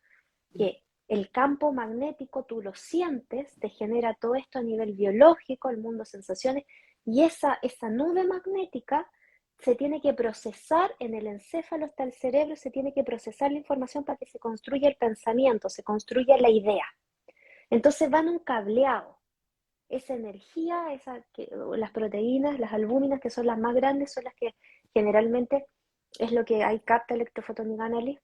que el campo magnético tú lo sientes, te genera todo esto a nivel biológico, el mundo sensaciones, y esa nube magnética se tiene que procesar en el encéfalo, está el cerebro, se tiene que procesar la información para que se construya el pensamiento, se construya la idea. Entonces van un cableado. Esa energía, las proteínas, las albúminas, que son las más grandes, son las que generalmente es lo que hay capta electrophotonic analysis,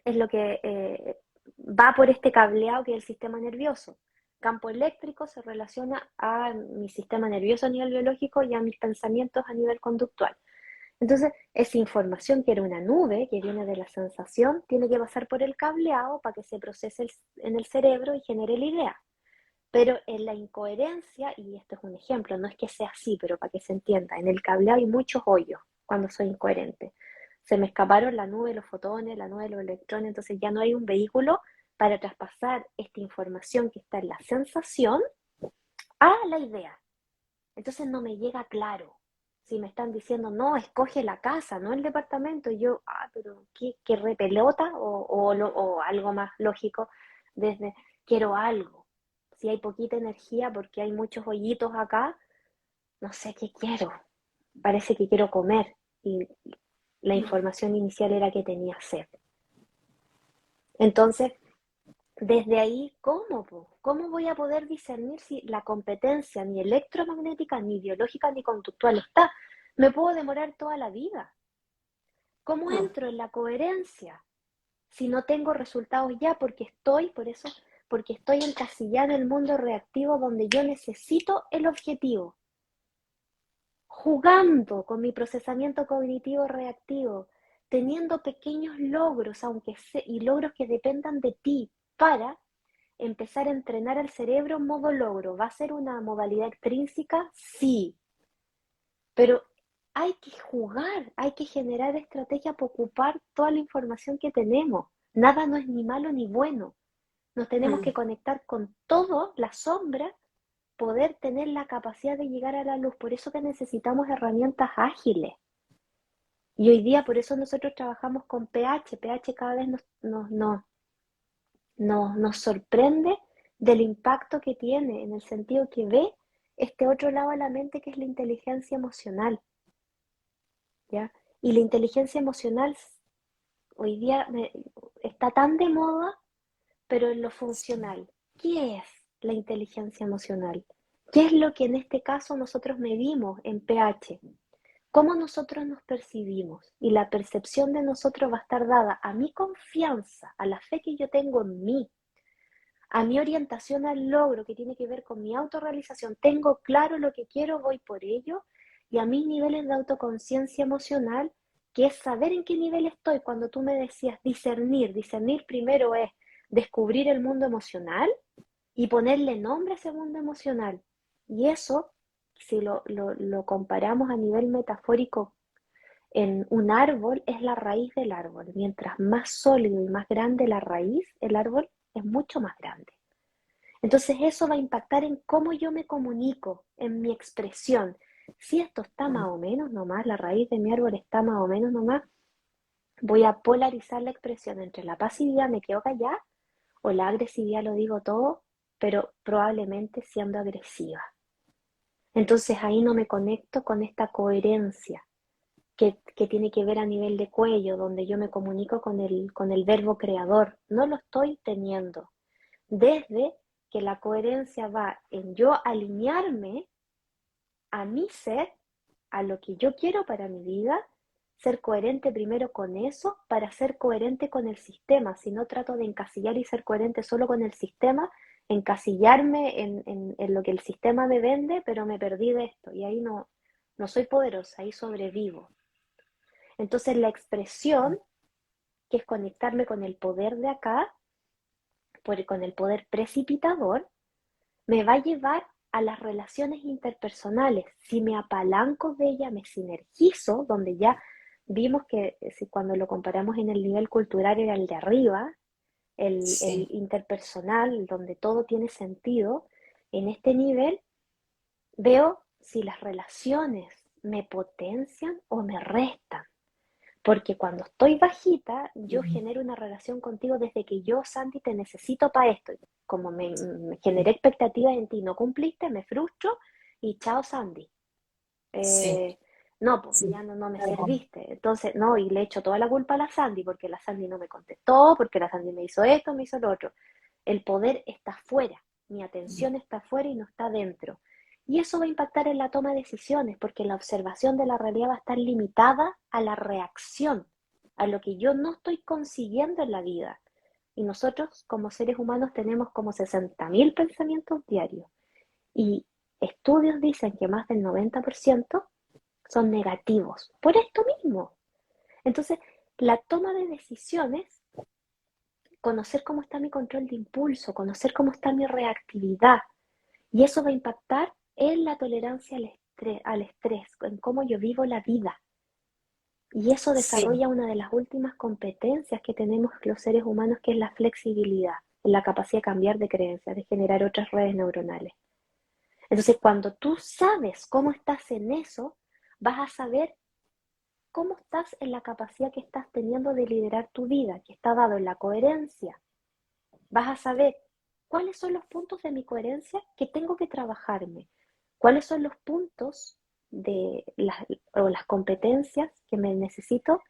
es lo que va por este cableado que es el sistema nervioso. Campo eléctrico se relaciona a mi sistema nervioso a nivel biológico y a mis pensamientos a nivel conductual. Entonces, esa información que era una nube, que viene de la sensación, tiene que pasar por el cableado para que se procese en el cerebro y genere la idea. Pero en la incoherencia, y esto es un ejemplo, no es que sea así, pero para que se entienda, en el cableado hay muchos hoyos cuando soy incoherente. Se me escaparon la nube de los fotones, la nube de los electrones, entonces ya no hay un vehículo para traspasar esta información que está en la sensación a la idea. Entonces no me llega claro. Si me están diciendo, no, escoge la casa, no el departamento, y yo, pero ¿qué repelota? O algo más lógico, desde quiero algo. Si hay poquita energía porque hay muchos hoyitos acá, no sé qué quiero. Parece que quiero comer. y la información inicial era que tenía sed. Entonces, desde ahí, ¿cómo? ¿Cómo voy a poder discernir si la competencia ni electromagnética, ni biológica, ni conductual está? Me puedo demorar toda la vida. ¿Cómo entro en la coherencia si no tengo resultados ya? Porque estoy encasillada en el mundo reactivo donde yo necesito el objetivo. Jugando con mi procesamiento cognitivo reactivo, teniendo pequeños logros, y logros que dependan de ti para empezar a entrenar al cerebro en modo logro. ¿Va a ser una modalidad extrínseca? Sí, pero hay que jugar, hay que generar estrategia para ocupar toda la información que tenemos. Nada no es ni malo ni bueno. Nos tenemos que conectar con todo, la sombra, poder tener la capacidad de llegar a la luz. Por eso que necesitamos herramientas ágiles. Y hoy día por eso nosotros trabajamos con pH. pH cada vez nos sorprende del impacto que tiene, en el sentido que ve este otro lado de la mente, que es la inteligencia emocional, ¿ya? Y la inteligencia emocional hoy día está tan de moda, pero en lo funcional. ¿Qué es la inteligencia emocional? ¿Qué es lo que en este caso nosotros medimos en pH? ¿Cómo nosotros nos percibimos? Y la percepción de nosotros va a estar dada a mi confianza, a la fe que yo tengo en mí, a mi orientación al logro, que tiene que ver con mi autorrealización. Tengo claro lo que quiero, voy por ello, y a mis niveles de autoconciencia emocional, que es saber en qué nivel estoy. Cuando tú me decías discernir primero es descubrir el mundo emocional y ponerle nombre a ese mundo emocional. Y eso, si lo comparamos a nivel metafórico en un árbol, es la raíz del árbol. Mientras más sólido y más grande la raíz, el árbol es mucho más grande. Entonces eso va a impactar en cómo yo me comunico, en mi expresión. Si esto está más o menos nomás, la raíz de mi árbol está más o menos nomás, voy a polarizar la expresión entre la pasividad, me quedo callada, o la agresividad, lo digo todo, pero probablemente siendo agresiva. Entonces ahí no me conecto con esta coherencia que tiene que ver a nivel de cuello, donde yo me comunico con el verbo creador. No lo estoy teniendo. Desde que la coherencia va en yo alinearme a mi ser, a lo que yo quiero para mi vida, ser coherente primero con eso para ser coherente con el sistema. Si no trato de encasillar y ser coherente solo con el sistema, encasillarme en lo que el sistema me vende, pero me perdí de esto y ahí no soy poderosa, ahí sobrevivo. Entonces la expresión, que es conectarme con el poder de acá, con el poder precipitador, me va a llevar a las relaciones interpersonales. Si me apalanco de ella, me sinergizo, donde ya vimos que si cuando lo comparamos en el nivel cultural era el de arriba, el interpersonal, donde todo tiene sentido, en este nivel veo si las relaciones me potencian o me restan. Porque cuando estoy bajita, yo genero una relación contigo desde que yo, Sandy, te necesito para esto. Como me generé expectativas en ti, no cumpliste, me frustro y chao, Sandy. Sí, No, pues ya no me serviste. Entonces, no, y le echo toda la culpa a la Sandy, porque la Sandy no me contestó, porque la Sandy me hizo esto, me hizo lo otro. El poder está fuera, mi atención está fuera y no está dentro. Y eso va a impactar en la toma de decisiones, porque la observación de la realidad va a estar limitada a la reacción, a lo que yo no estoy consiguiendo en la vida. Y nosotros como seres humanos tenemos como 60.000 pensamientos diarios. Y estudios dicen que más del 90% son negativos, por esto mismo. Entonces, la toma de decisiones, conocer cómo está mi control de impulso, conocer cómo está mi reactividad, y eso va a impactar en la tolerancia al estrés, en cómo yo vivo la vida. Y eso sí. desarrolla una de las últimas competencias que tenemos los seres humanos, que es la flexibilidad, la capacidad de cambiar de creencias, de generar otras redes neuronales. Entonces, cuando tú sabes cómo estás en eso, vas a saber cómo estás en la capacidad que estás teniendo de liderar tu vida, que está dado en la coherencia. Vas a saber cuáles son los puntos de mi coherencia que tengo que trabajarme, cuáles son los puntos o las competencias que me necesito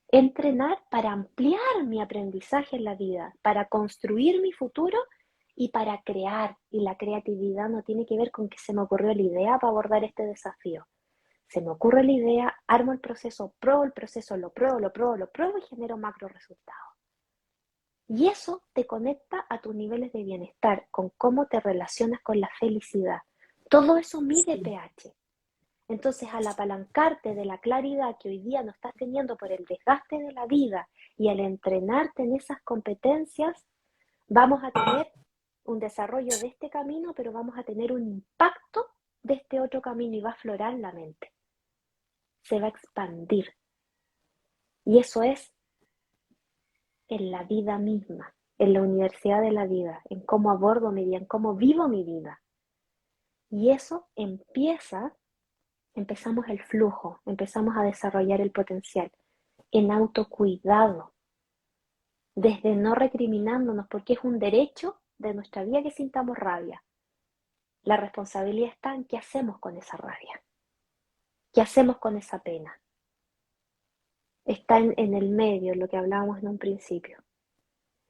entrenar para ampliar mi aprendizaje en la vida, para construir mi futuro y para crear. Y la creatividad no tiene que ver con que se me ocurrió la idea para abordar este desafío. Se me ocurre la idea, armo el proceso, pruebo el proceso, lo pruebo, lo pruebo, lo pruebo y genero macro resultados. Y eso te conecta a tus niveles de bienestar, con cómo te relacionas con la felicidad. Todo eso mide Sí. pH. Entonces, al apalancarte de la claridad que hoy día no estás teniendo por el desgaste de la vida y al entrenarte en esas competencias, vamos a tener un desarrollo de este camino, pero vamos a tener un impacto de este otro camino y va a aflorar la mente. Se va a expandir. Y eso es en la vida misma, en la universidad de la vida, en cómo abordo mi vida, en cómo vivo mi vida. Y eso empezamos el flujo, empezamos a desarrollar el potencial en autocuidado, desde no recriminándonos, porque es un derecho de nuestra vida que sintamos rabia. La responsabilidad está en qué hacemos con esa rabia, qué hacemos con esa pena. Está en el medio, lo que hablábamos en un principio,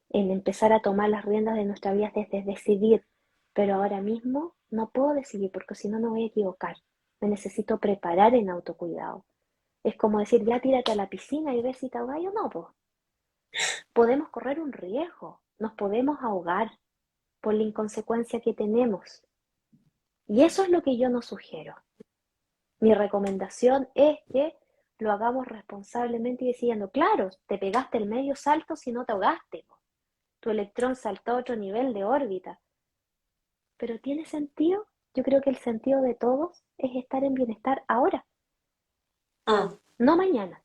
en empezar a tomar las riendas de nuestra vida desde decidir, pero ahora mismo no puedo decidir porque si no me voy a equivocar. Me necesito preparar en autocuidado. Es como decir, ya tírate a la piscina y ver si te ahogas o no, pues. Podemos correr un riesgo, nos podemos ahogar por la inconsecuencia que tenemos. Y eso es lo que yo no sugiero. Mi recomendación es que lo hagamos responsablemente y diciendo, claro, te pegaste el medio salto si no te ahogaste. Tu electrón saltó a otro nivel de órbita. Pero ¿tiene sentido? Yo creo que el sentido de todos es estar en bienestar ahora, Ah, no mañana.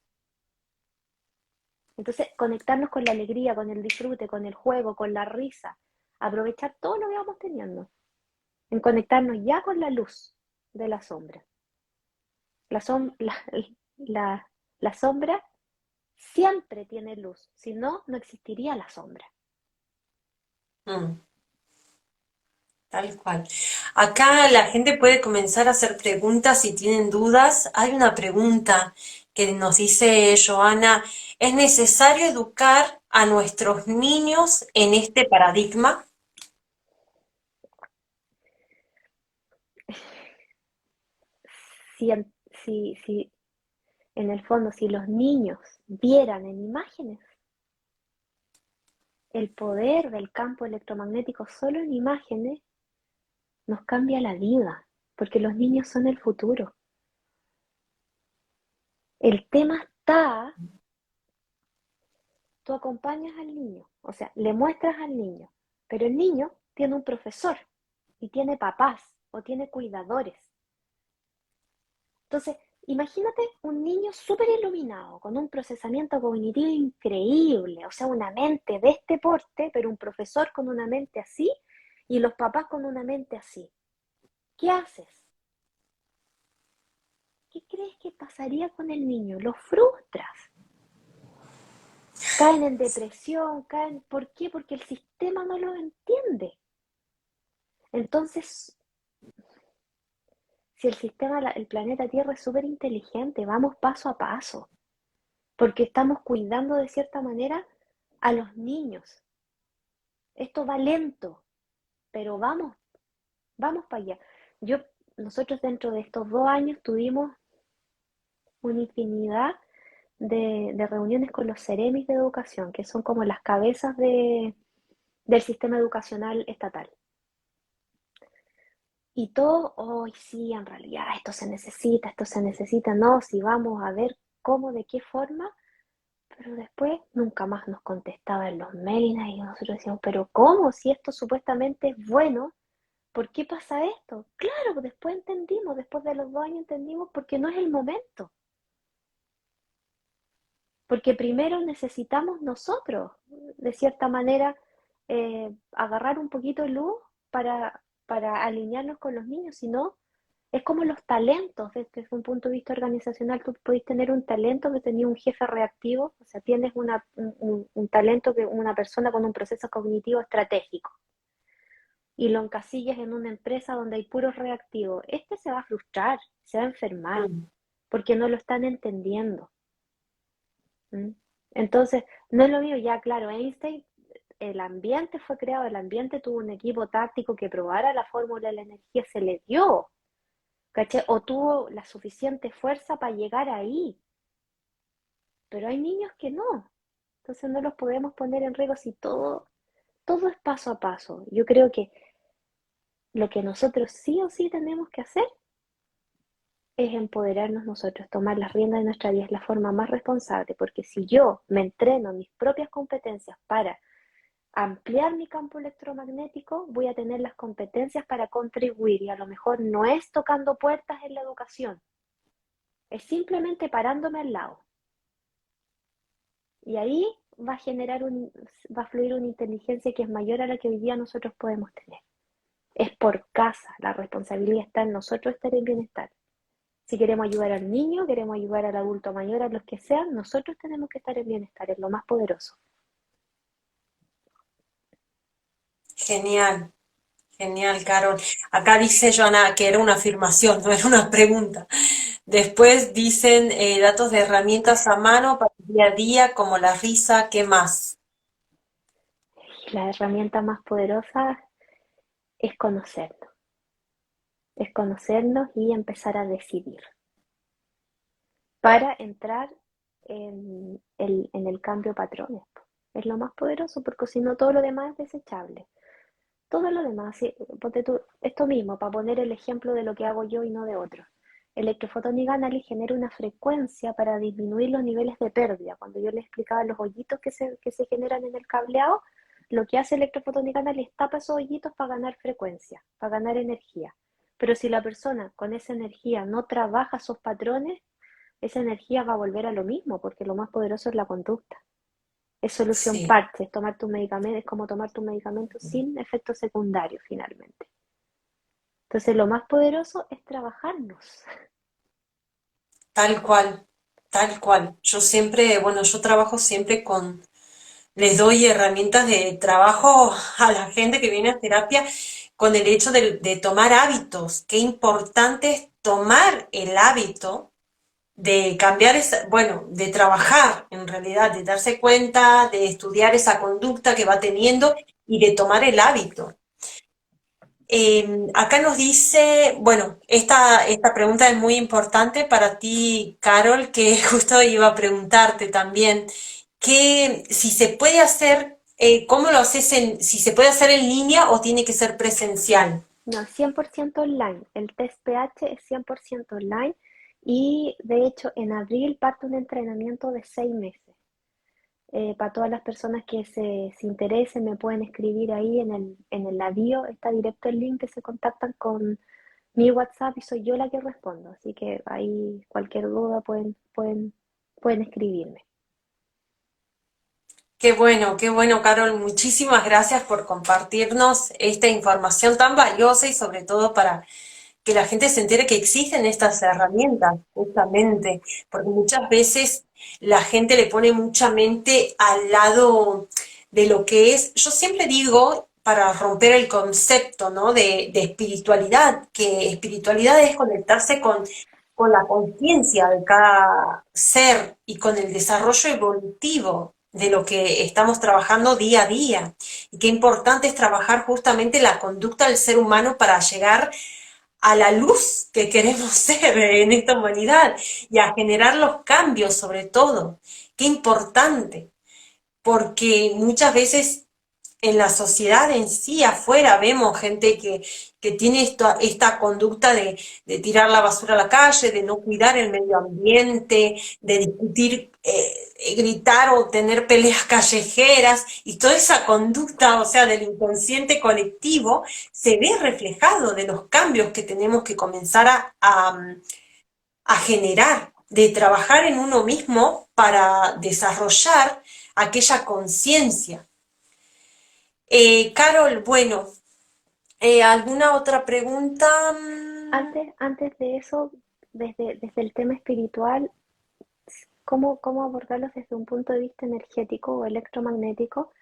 Entonces, conectarnos con la alegría, con el disfrute, con el juego, con la risa, aprovechar todo lo que vamos teniendo, en conectarnos ya con la luz de la sombra. La, som la, la, la sombra siempre tiene luz, si no, no existiría la sombra. mm, tal cual. Acá la gente puede comenzar a hacer preguntas si tienen dudas. Hay una pregunta que nos dice Joana, ¿es necesario educar a nuestros niños en este paradigma? Si en, si en el fondo, si los niños vieran en imágenes el poder del campo electromagnético solo en imágenes, nos cambia la vida, porque los niños son el futuro. El tema está, tú acompañas al niño, o sea, le muestras al niño, pero el niño tiene un profesor y tiene papás o tiene cuidadores. Entonces, imagínate un niño súper iluminado, con un procesamiento cognitivo increíble, o sea, una mente de este porte, pero un profesor con una mente así y los papás con una mente así. ¿Qué haces? ¿Qué crees que pasaría con el niño? Lo frustras. Caen en depresión, caen... ¿Por qué? Porque el sistema no lo entiende. Entonces, si el sistema, el planeta Tierra es súper inteligente, vamos paso a paso, porque estamos cuidando de cierta manera a los niños. Esto va lento, pero vamos para allá. Yo, nosotros dentro de estos 2 años tuvimos una infinidad de reuniones con los seremis de educación, que son como las cabezas del sistema educacional estatal. Y todo, hoy sí, en realidad esto se necesita, no, si vamos a ver cómo, de qué forma, pero después nunca más nos contestaban los mails y nosotros decíamos, pero ¿cómo? Si esto supuestamente es bueno, ¿por qué pasa esto? Claro, pues después entendimos, después de los 2 años entendimos porque no es el momento, porque primero necesitamos nosotros, de cierta manera, agarrar un poquito de luz para alinearnos con los niños, si no, es como los talentos, desde un punto de vista organizacional, tú podés tener un talento que tenía un jefe reactivo, o sea, tienes un talento que una persona con un proceso cognitivo estratégico. y lo encasillas en una empresa donde hay puros reactivos, este se va a frustrar, se va a enfermar, Mm. porque no lo están entendiendo. ¿Mm? Entonces, no es lo mío, ya claro, Einstein, el ambiente fue creado, el ambiente tuvo un equipo táctico que probara la fórmula de la energía, se le dio, ¿cachai? O tuvo la suficiente fuerza para llegar ahí, pero hay niños que no, entonces no los podemos poner en riesgo si todo es paso a paso. Yo creo que lo que nosotros sí o sí tenemos que hacer es empoderarnos nosotros, tomar las riendas de nuestra vida, es la forma más responsable, porque si yo me entreno mis propias competencias para ampliar mi campo electromagnético, voy a tener las competencias para contribuir y a lo mejor no es tocando puertas en la educación, es simplemente parándome al lado. Y ahí va a fluir una inteligencia que es mayor a la que hoy día nosotros podemos tener. Es por casa, la responsabilidad está en nosotros estar en bienestar. Si queremos ayudar al niño, queremos ayudar al adulto mayor, a los que sean, nosotros tenemos que estar en bienestar, es lo más poderoso. Genial, genial, Carol. Acá dice Joana que era una afirmación, no era una pregunta. Después dicen datos de herramientas a mano para el día a día, como la risa, ¿qué más? Y la herramienta más poderosa es conocernos y empezar a decidir para entrar en el cambio de patrones. Es lo más poderoso porque si no todo lo demás es desechable. Todo lo demás, sí, ponte tú, esto mismo, para poner el ejemplo de lo que hago yo y no de otros. Electrofotonic Analysis genera una frecuencia para disminuir los niveles de pérdida. Cuando yo les explicaba los hoyitos que se generan en el cableado, lo que hace Electrofotonic Analysis tapa esos hoyitos para ganar frecuencia, para ganar energía. Pero si la persona con esa energía no trabaja esos patrones, esa energía va a volver a lo mismo, porque lo más poderoso es la conducta. Es solución Sí, parche, es tomar tu medicamento, es como tomar tu medicamento sin efectos secundarios finalmente. Entonces lo más poderoso es trabajarnos. tal cual, tal cual. Yo siempre, bueno, yo trabajo siempre con, les doy herramientas de trabajo a la gente que viene a terapia con el hecho de tomar hábitos. Qué importante es tomar el hábito de cambiar esa, bueno, de trabajar en realidad, de darse cuenta, de estudiar esa conducta que va teniendo y de tomar el hábito. Acá nos dice, bueno, esta pregunta es muy importante para ti, Carol, que justo iba a preguntarte también, que si se puede hacer, ¿cómo lo haces si se puede hacer en línea o tiene que ser presencial? No, 100% online. El test pH es 100% online y de hecho en abril parte un entrenamiento de 6 meses. Para todas las personas que se interesen me pueden escribir ahí en el bio, está directo el link que se contactan con mi WhatsApp y soy yo la que respondo. Así que ahí cualquier duda pueden escribirme. Qué bueno, Carol. Muchísimas gracias por compartirnos esta información tan valiosa y sobre todo para que la gente se entere que existen estas herramientas, justamente, porque muchas veces la gente le pone mucha mente al lado de lo que es, yo siempre digo, para romper el concepto, ¿no? de espiritualidad, que espiritualidad es conectarse con la conciencia de cada ser y con el desarrollo evolutivo de lo que estamos trabajando día a día. Y qué importante es trabajar justamente la conducta del ser humano para llegar a la luz que queremos ser en esta humanidad y a generar los cambios sobre todo. Qué importante, porque muchas veces en la sociedad en sí, afuera, vemos gente que tiene esta conducta de tirar la basura a la calle, de no cuidar el medio ambiente, de discutir, gritar o tener peleas callejeras, y toda esa conducta, o sea, del inconsciente colectivo, se ve reflejado de los cambios que tenemos que comenzar a generar, de trabajar en uno mismo para desarrollar aquella conciencia. Carol, bueno, ¿alguna otra pregunta? Antes de eso, desde el tema espiritual, ¿cómo abordarlos desde un punto de vista energético o electromagnético?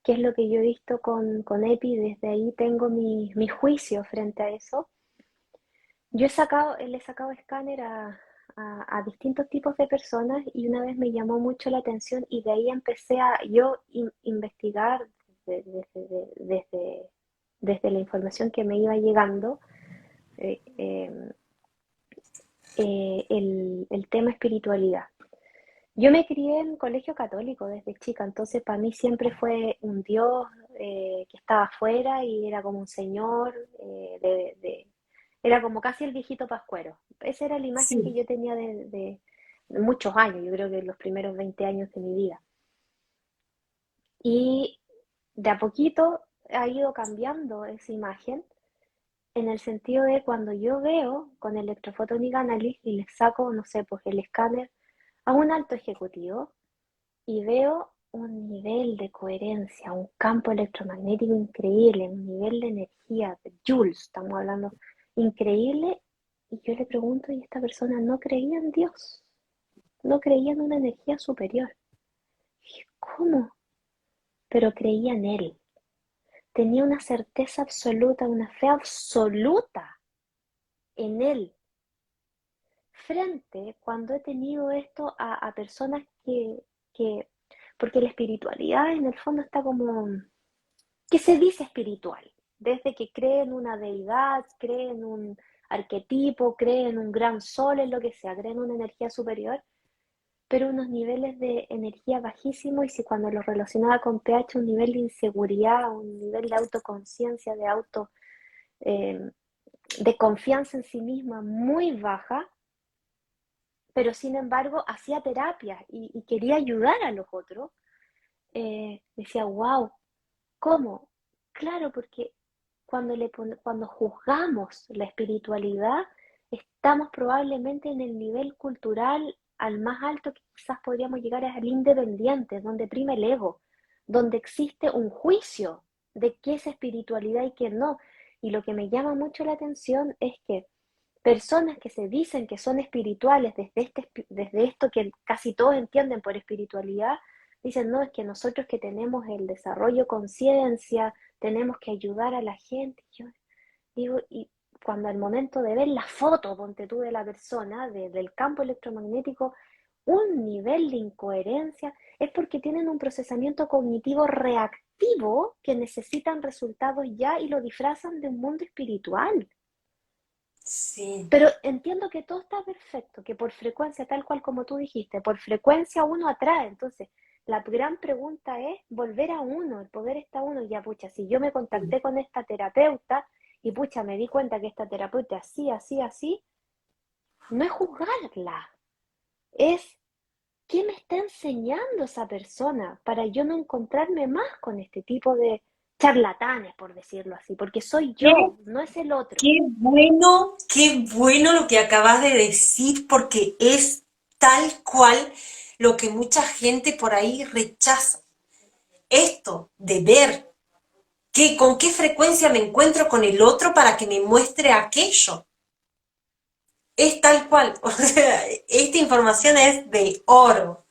que es lo que yo he visto con EPI, desde ahí tengo mi juicio frente a eso. Le he sacado escáner a distintos tipos de personas y una vez me llamó mucho la atención y de ahí empecé a yo investigar desde, desde la información que me iba llegando, eh, eh, el tema espiritualidad. Yo me crié en colegio católico desde chica, entonces para mí siempre fue un Dios que estaba afuera y era como un señor, era como casi el viejito pascuero. Esa era la imagen que Sí, yo tenía de muchos años, yo creo que los primeros 20 años de mi vida. Y de a poquito ha ido cambiando esa imagen en el sentido de cuando yo veo con Electrophotonic Analysis y les saco, no sé, pues el escáner a un alto ejecutivo y veo un nivel de coherencia, un campo electromagnético increíble, un nivel de energía, de joules, estamos hablando, increíble. Y yo le pregunto, y esta persona no creía en Dios, no creía en una energía superior. Y dije, ¿cómo? Pero creía en Él. Tenía una certeza absoluta, una fe absoluta en Él. Frente cuando he tenido esto a personas que, porque la espiritualidad en el fondo está como, que se dice espiritual, desde que cree en una deidad, cree en un arquetipo, cree en un gran sol, en lo que sea, cree en una energía superior, pero unos niveles de energía bajísimos y si cuando lo relacionaba con pH, un nivel de inseguridad, un nivel de autoconciencia, eh, de confianza en sí misma muy baja, pero sin embargo hacía terapia y quería ayudar a los otros, decía, wow, ¿cómo? Claro, porque cuando juzgamos la espiritualidad, estamos probablemente en el nivel cultural al más alto que quizás podríamos llegar es al independiente, donde prima el ego, donde existe un juicio de qué es espiritualidad y qué no. Y lo que me llama mucho la atención es que personas que se dicen que son espirituales desde esto que casi todos entienden por espiritualidad, dicen, no, es que nosotros que tenemos el desarrollo conciencia, tenemos que ayudar a la gente. Yo digo, y cuando al momento de ver la foto, ponte tú de la persona, del campo electromagnético, un nivel de incoherencia, es porque tienen un procesamiento cognitivo reactivo que necesitan resultados ya y lo disfrazan de un mundo espiritual. sí. Pero entiendo que todo está perfecto, que por frecuencia, tal cual como tú dijiste, por frecuencia uno atrae. Entonces, la gran pregunta es volver a uno, el poder está uno. Ya, pucha, si yo me contacté con esta terapeuta y pucha, me di cuenta que esta terapeuta así, así, así, no es juzgarla, es qué me está enseñando esa persona para yo no encontrarme más con este tipo de charlatanes, por decirlo así, porque soy Qué, yo, no es el otro. qué bueno lo que acabas de decir, porque es tal cual lo que mucha gente por ahí rechaza. Esto de ver con qué frecuencia me encuentro con el otro para que me muestre aquello. Es tal cual. O sea, esta información es de oro,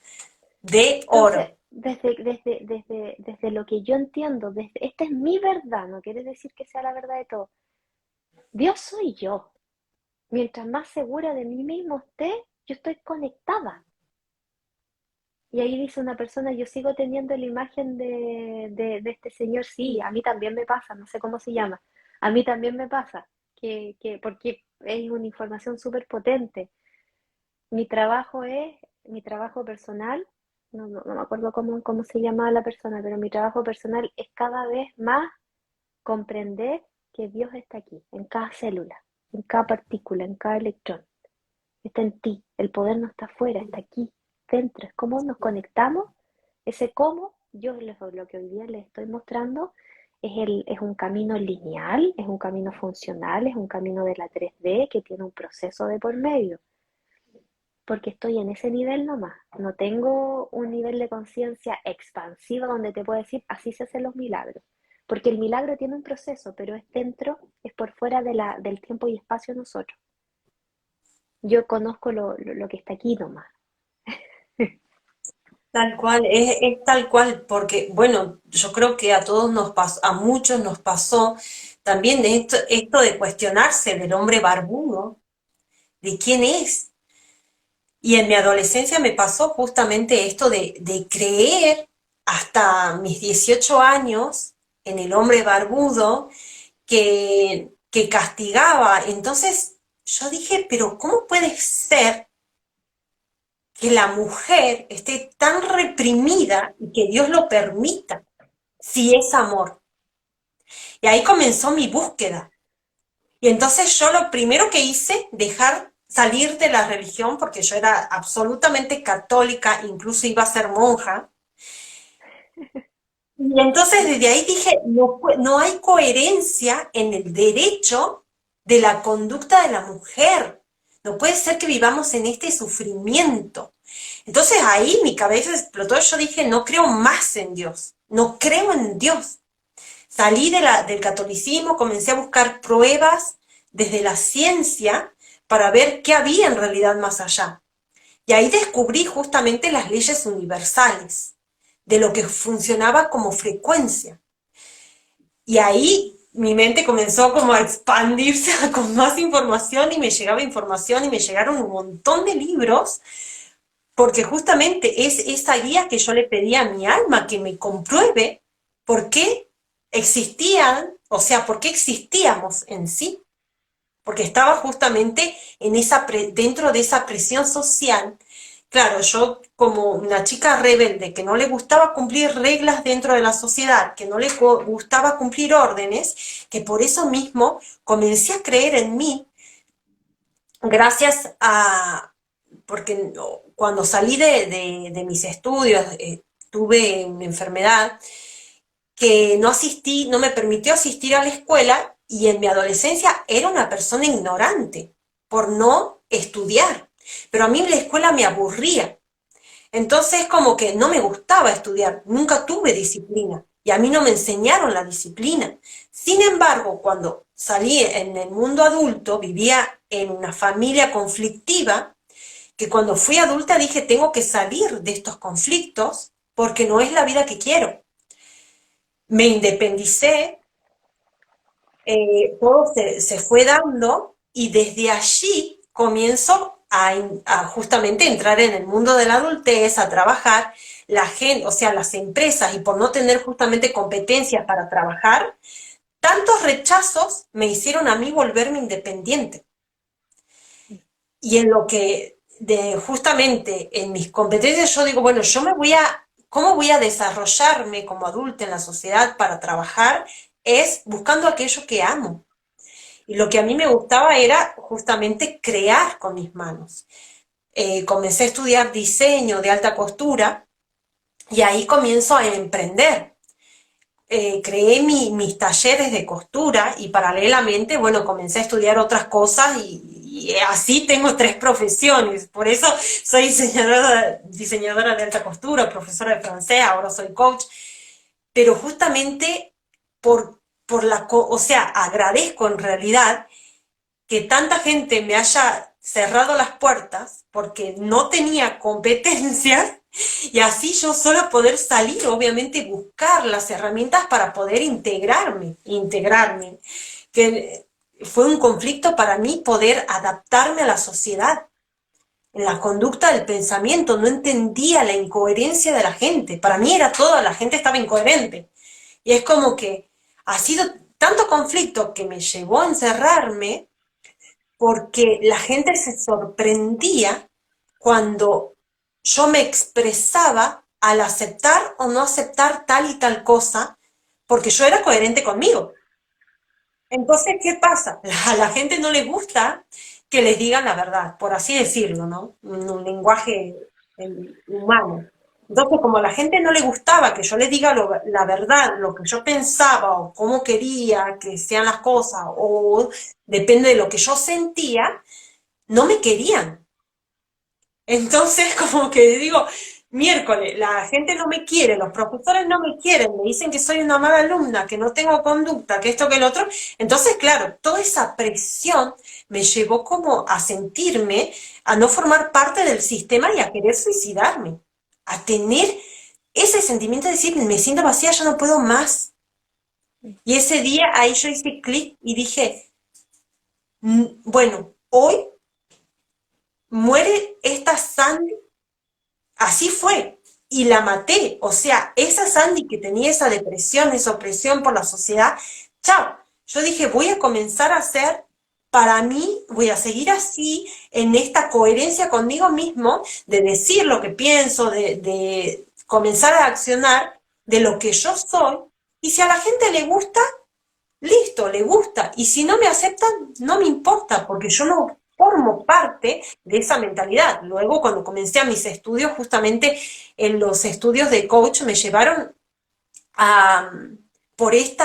de Entonces, oro. desde lo que yo entiendo, esta es mi verdad, no quiere decir que sea la verdad de todo. Dios soy yo. Mientras más segura de mí mismo esté, yo estoy conectada. Y ahí dice una persona, yo sigo teniendo la imagen de este señor, sí, a mí también me pasa, no sé cómo se llama, a mí también me pasa, porque es una información súper potente. Mi trabajo personal, no me acuerdo cómo se llamaba la persona, pero mi trabajo personal es cada vez más comprender que Dios está aquí, en cada célula, en cada partícula, en cada electrón. Está en ti. El poder no está afuera, está aquí, dentro. Es cómo nos conectamos. Ese cómo, lo que hoy día les estoy mostrando, es un camino lineal, es un camino funcional, es un camino de la 3D que tiene un proceso de por medio porque estoy en ese nivel nomás. No tengo un nivel de conciencia expansiva donde te puedo decir, así se hacen los milagros. Porque el milagro tiene un proceso, pero es dentro, es por fuera del tiempo y espacio de nosotros. Yo conozco lo que está aquí nomás. Tal cual, es tal cual, porque bueno, yo creo que a todos nos pasó, a muchos nos pasó también de esto de cuestionarse del hombre barbudo, de quién es. Y en mi adolescencia me pasó justamente esto de creer hasta mis 18 años en el hombre barbudo que castigaba. Entonces yo dije, pero ¿cómo puede ser que la mujer esté tan reprimida y que Dios lo permita si es amor? Y ahí comenzó mi búsqueda. Y entonces yo lo primero que hice, dejar salir de la religión, porque yo era absolutamente católica, incluso iba a ser monja. Y entonces desde ahí dije, no, no hay coherencia en el derecho de la conducta de la mujer. No puede ser que vivamos en este sufrimiento. Entonces ahí mi cabeza explotó, yo dije, no creo más en Dios, no creo en Dios. Salí del catolicismo, comencé a buscar pruebas desde la ciencia para ver qué había en realidad más allá. Y ahí descubrí justamente las leyes universales, de lo que funcionaba como frecuencia. Y ahí mi mente comenzó como a expandirse con más información y me llegaba información y me llegaron un montón de libros porque justamente es esa guía que yo le pedí a mi alma, que me compruebe por qué existían, o sea, por qué existíamos en sí, porque estaba justamente en dentro de esa presión social. Claro, yo como una chica rebelde que no le gustaba cumplir reglas dentro de la sociedad, que no le gustaba cumplir órdenes, que por eso mismo comencé a creer en mí gracias a, porque cuando salí de mis estudios, tuve una enfermedad que no asistí, no me permitió asistir a la escuela y en mi adolescencia era una persona ignorante por no estudiar. Pero a mí la escuela me aburría. Entonces como que no me gustaba estudiar, nunca tuve disciplina y a mí no me enseñaron la disciplina. Sin embargo, cuando salí en el mundo adulto, vivía en una familia conflictiva, que cuando fui adulta dije, tengo que salir de estos conflictos porque no es la vida que quiero. Me independicé, todo se fue dando y desde allí comienzo a justamente entrar en el mundo de la adultez, a trabajar. La gente, o sea, las empresas, y por no tener justamente competencias para trabajar, tantos rechazos me hicieron a mí volverme independiente. Y en lo que justamente en mis competencias yo digo, bueno, ¿cómo voy a desarrollarme como adulta en la sociedad para trabajar? Es buscando aquello que amo. Y lo que a mí me gustaba era justamente crear con mis manos. Comencé a estudiar diseño de alta costura y ahí comienzo a emprender. Creé mis talleres de costura y paralelamente, bueno, comencé a estudiar otras cosas y así tengo tres profesiones. Por eso soy diseñadora de alta costura, profesora de francés, ahora soy coach. Pero justamente o sea, agradezco en realidad que tanta gente me haya cerrado las puertas porque no tenía competencias y así yo sola poder salir, obviamente buscar las herramientas para poder integrarme, que fue un conflicto para mí poder adaptarme a la sociedad. En la conducta del pensamiento no entendía la incoherencia de la gente, para mí era todo, la gente estaba incoherente. Y es como que ha sido tanto conflicto que me llevó a encerrarme porque la gente se sorprendía cuando yo me expresaba al aceptar o no aceptar tal y tal cosa, porque yo era coherente conmigo. Entonces, ¿qué pasa? A la gente no le gusta que les digan la verdad, por así decirlo, ¿no? Un lenguaje humano. Entonces, como a la gente no le gustaba que yo les diga la verdad, lo que yo pensaba o cómo quería que sean las cosas, o depende de lo que yo sentía, no me querían. Entonces, como que digo, miércoles, la gente no me quiere, los profesores no me quieren, me dicen que soy una mala alumna, que no tengo conducta, que esto, que el otro. Entonces, claro, toda esa presión me llevó como a sentirme, a no formar parte del sistema y a querer suicidarme. a tener ese sentimiento de decir, me siento vacía, ya no puedo más. Y ese día ahí yo hice clic y dije, bueno, hoy muere esta Sandy, así fue, y la maté. O sea, esa Sandy que tenía esa depresión, esa opresión por la sociedad, chao. Yo dije, voy a comenzar a hacer para mí, voy a seguir así, en esta coherencia conmigo mismo, de decir lo que pienso, de comenzar a accionar de lo que yo soy. Y si a la gente le gusta, listo, le gusta. Y si no me aceptan, no me importa, porque yo no formo parte de esa mentalidad. Luego, cuando comencé a mis estudios, justamente en los estudios de coach me llevaron a, por este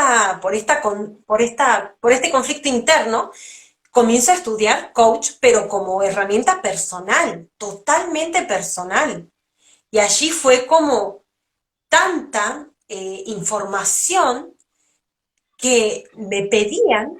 conflicto interno, comienzo a estudiar coach, pero como herramienta personal, totalmente personal. Y allí fue como tanta información que me pedían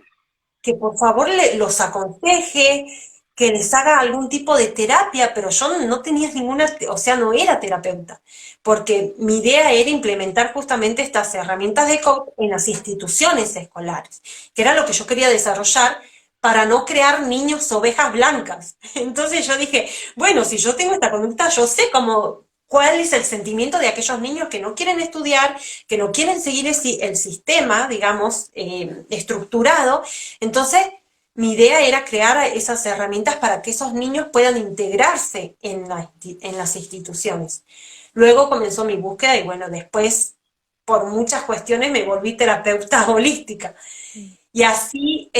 que por favor los aconseje, que les haga algún tipo de terapia, pero yo no tenía ninguna, o sea, no era terapeuta, porque mi idea era implementar justamente estas herramientas de coach en las instituciones escolares, que era lo que yo quería desarrollar para no crear niños ovejas blancas. Entonces yo dije, bueno, si yo tengo esta conducta, yo sé cómo, cuál es el sentimiento de aquellos niños que no quieren estudiar, que no quieren seguir el sistema, digamos, estructurado. Entonces, mi idea era crear esas herramientas para que esos niños puedan integrarse en las instituciones. Luego comenzó mi búsqueda y bueno, después, por muchas cuestiones, me volví terapeuta holística. Mm. Y así,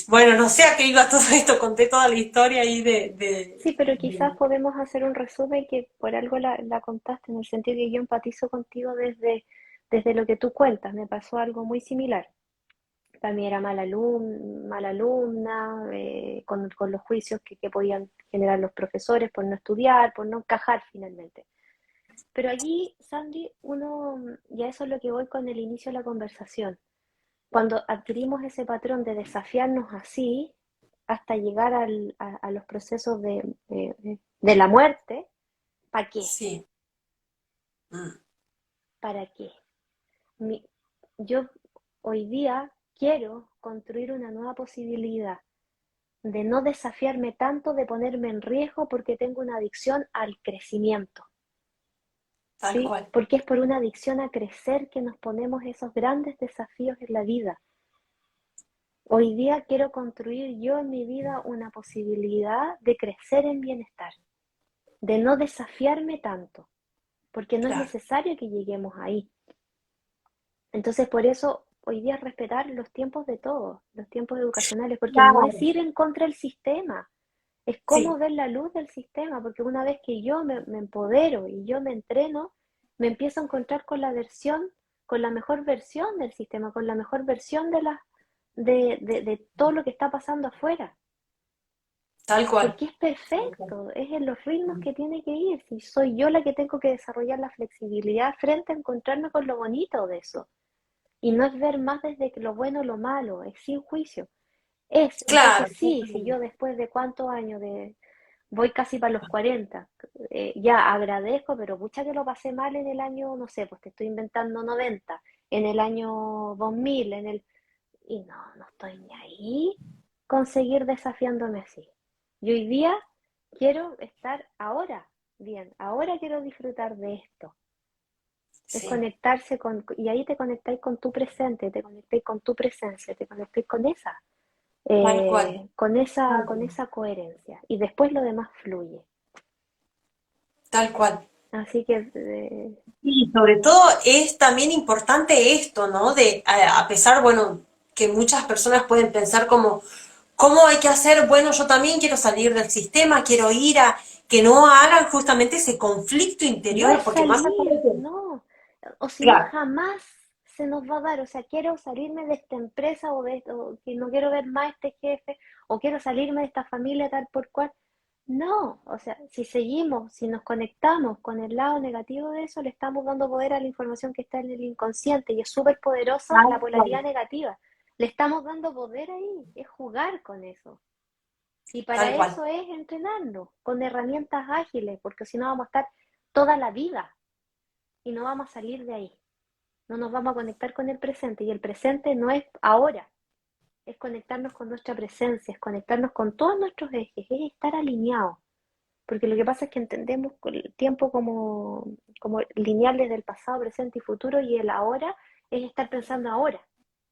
bueno, no sé a qué iba todo esto, conté toda la historia ahí Sí, pero quizás podemos hacer un resumen que por algo la contaste, en el sentido que yo empatizo contigo desde lo que tú cuentas. Me pasó algo muy similar. También era mala alumna, con los juicios que podían generar los profesores por no estudiar, por no encajar finalmente. Pero allí, Sandy, y a eso es lo que voy con el inicio de la conversación, cuando adquirimos ese patrón de desafiarnos así, hasta llegar a los procesos de la muerte, ¿para qué? Sí. Mm. ¿Para qué? Mi- yo hoy día quiero construir una nueva posibilidad de no desafiarme tanto, de ponerme en riesgo porque tengo una adicción al crecimiento, Tal ¿sí? cual. Porque es por una adicción a crecer que nos ponemos esos grandes desafíos en la vida. Hoy día quiero construir yo en mi vida una posibilidad de crecer en bienestar, de no desafiarme tanto, porque no es Claro. necesario que lleguemos ahí. Entonces, por eso hoy día respetar los tiempos de todos, los tiempos educacionales, porque no es Claro. ir en contra del sistema, es cómo Sí, ver la luz del sistema, porque una vez que yo me empodero y yo me entreno, me empiezo a encontrar con la versión, con la mejor versión del sistema, con la mejor versión de todo lo que está pasando afuera. tal cual. Porque es Tal cual. perfecto, es en los ritmos que tiene que ir. Si soy yo la que tengo que desarrollar la flexibilidad frente a encontrarme con lo bonito de eso. Y no es ver más desde lo bueno o lo malo, es sin juicio. Claro, Entonces sí, si yo después de cuántos años voy casi para los 40, ya agradezco, pero pucha que lo pasé mal en el año, no sé, pues te estoy inventando 90, en el año 2000, y no estoy ni ahí con seguir desafiándome así. Y hoy día quiero estar ahora bien, ahora quiero disfrutar de esto. Es sí, conectarse y ahí te conectáis con tu presente, te conectáis con tu presencia, te conectáis tal cual. Tal con cual. esa coherencia. Y después lo demás fluye. Tal cual. Así que Y sobre todo es también importante esto, ¿no? De, a pesar, bueno, que muchas personas pueden pensar como, ¿cómo hay que hacer? Bueno, yo también quiero salir del sistema, quiero ir a que no hagan justamente ese conflicto no es interior, porque más allá de salir, que, no. O si no, claro, jamás se nos va a dar. O sea, quiero salirme de esta empresa o que no quiero ver más a este jefe, o quiero salirme de esta familia tal por cual. No, o sea, si seguimos, si nos conectamos con el lado negativo de eso, le estamos dando poder a la información que está en el inconsciente y es súper poderosa tal la cual, polaridad negativa. Le estamos dando poder ahí, es jugar con eso. Y para tal cual. eso es entrenarnos con herramientas ágiles, porque si no vamos a estar toda la vida y no vamos a salir de ahí. No nos vamos a conectar con el presente y el presente no es ahora, es conectarnos con nuestra presencia, es conectarnos con todos nuestros ejes, es estar alineados. Porque lo que pasa es que entendemos el tiempo como lineal desde el pasado, presente y futuro, y el ahora es estar pensando ahora.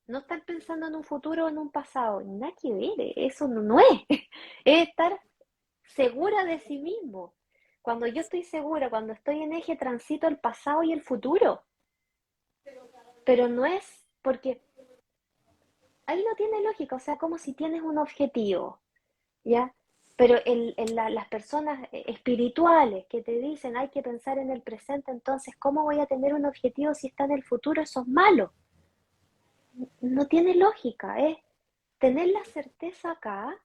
No estar pensando en un futuro o en un pasado. Nada que ver, eso no es. Es estar segura de sí mismo. Cuando yo estoy segura, cuando estoy en eje, transito el pasado y el futuro. Pero no es porque ahí no tiene lógica, o sea, como si tienes un objetivo, ¿ya? Pero las personas espirituales que te dicen hay que pensar en el presente, entonces, ¿cómo voy a tener un objetivo si está en el futuro? Eso es malo. No tiene lógica, es tener la certeza acá,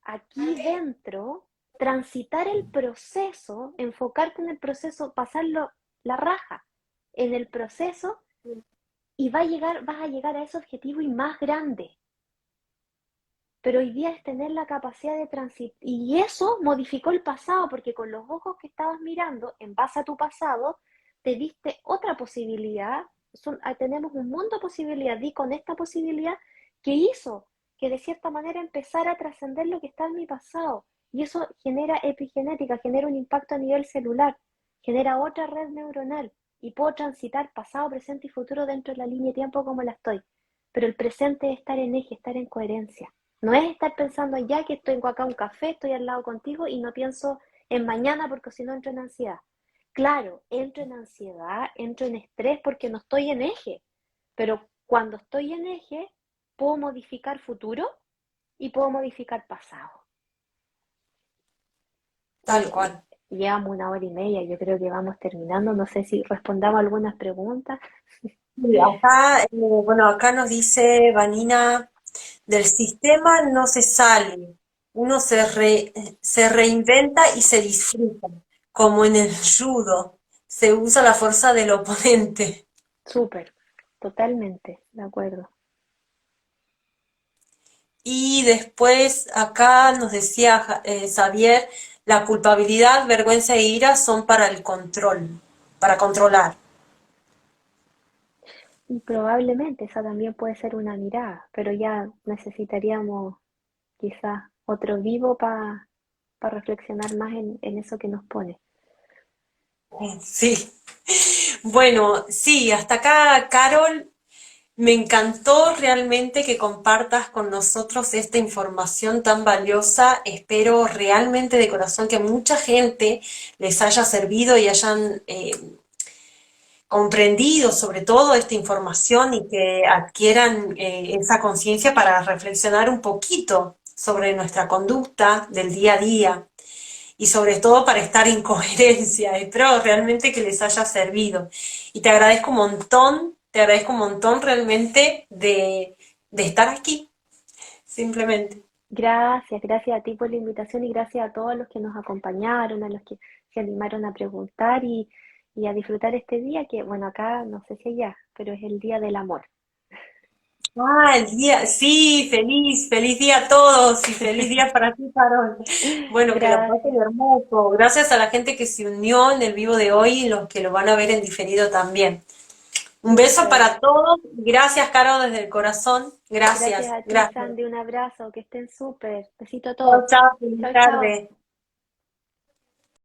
aquí dentro, transitar el proceso, enfocarte en el proceso, pasarlo la raja en el proceso y vas a llegar a ese objetivo y más grande. Pero hoy día es tener la capacidad de transitar. Y eso modificó el pasado, porque con los ojos que estabas mirando, en base a tu pasado, te diste otra posibilidad. Tenemos un mundo de posibilidades, y con esta posibilidad que hizo que de cierta manera empezara a trascender lo que está en mi pasado. Y eso genera epigenética, genera un impacto a nivel celular, genera otra red neuronal. Y puedo transitar pasado, presente y futuro dentro de la línea de tiempo como la estoy. Pero el presente es estar en eje, estar en coherencia. No es estar pensando ya que tengo acá un café, estoy al lado contigo y no pienso en mañana porque si no entro en ansiedad. Claro, entro en ansiedad, entro en estrés porque no estoy en eje, pero cuando estoy en eje puedo modificar futuro y puedo modificar pasado. Tal cual. Llevamos 1 hora y media, yo creo que vamos terminando, no sé si respondamos algunas preguntas. Sí, acá, bueno, acá nos dice Vanina, del sistema no se sale, uno se reinventa y se disfruta, como en el judo, se usa la fuerza del oponente. Súper, totalmente, de acuerdo. Y después acá nos decía Xavier, la culpabilidad, vergüenza e ira son para el control, para controlar. Y probablemente esa también puede ser una mirada, pero ya necesitaríamos quizás otro vivo para reflexionar más en eso que nos pone. Sí. Bueno, sí, hasta acá, Carol. Me encantó realmente que compartas con nosotros esta información tan valiosa. Espero realmente de corazón que mucha gente les haya servido y hayan comprendido sobre todo esta información y que adquieran esa conciencia para reflexionar un poquito sobre nuestra conducta del día a día y sobre todo para estar en coherencia. Espero realmente que les haya servido. Y te agradezco un montón realmente de estar aquí, simplemente. Gracias a ti por la invitación y gracias a todos los que nos acompañaron, a los que se animaron a preguntar y a disfrutar este día que, bueno, acá no sé si allá, pero es el Día del Amor. Ah, el día, sí, feliz día a todos y feliz día para ti, Carol. Bueno, que la pasen Gracias, hermoso. Gracias a la gente que se unió en el vivo de hoy y los que lo van a ver en diferido también. Un beso súper. para todos. Gracias, Caro, desde el corazón. Gracias Gracias, a ti, gracias. Sandy, un abrazo, que estén súper. Besito a Chao, todos. chao, feliz Chao, chao. tarde.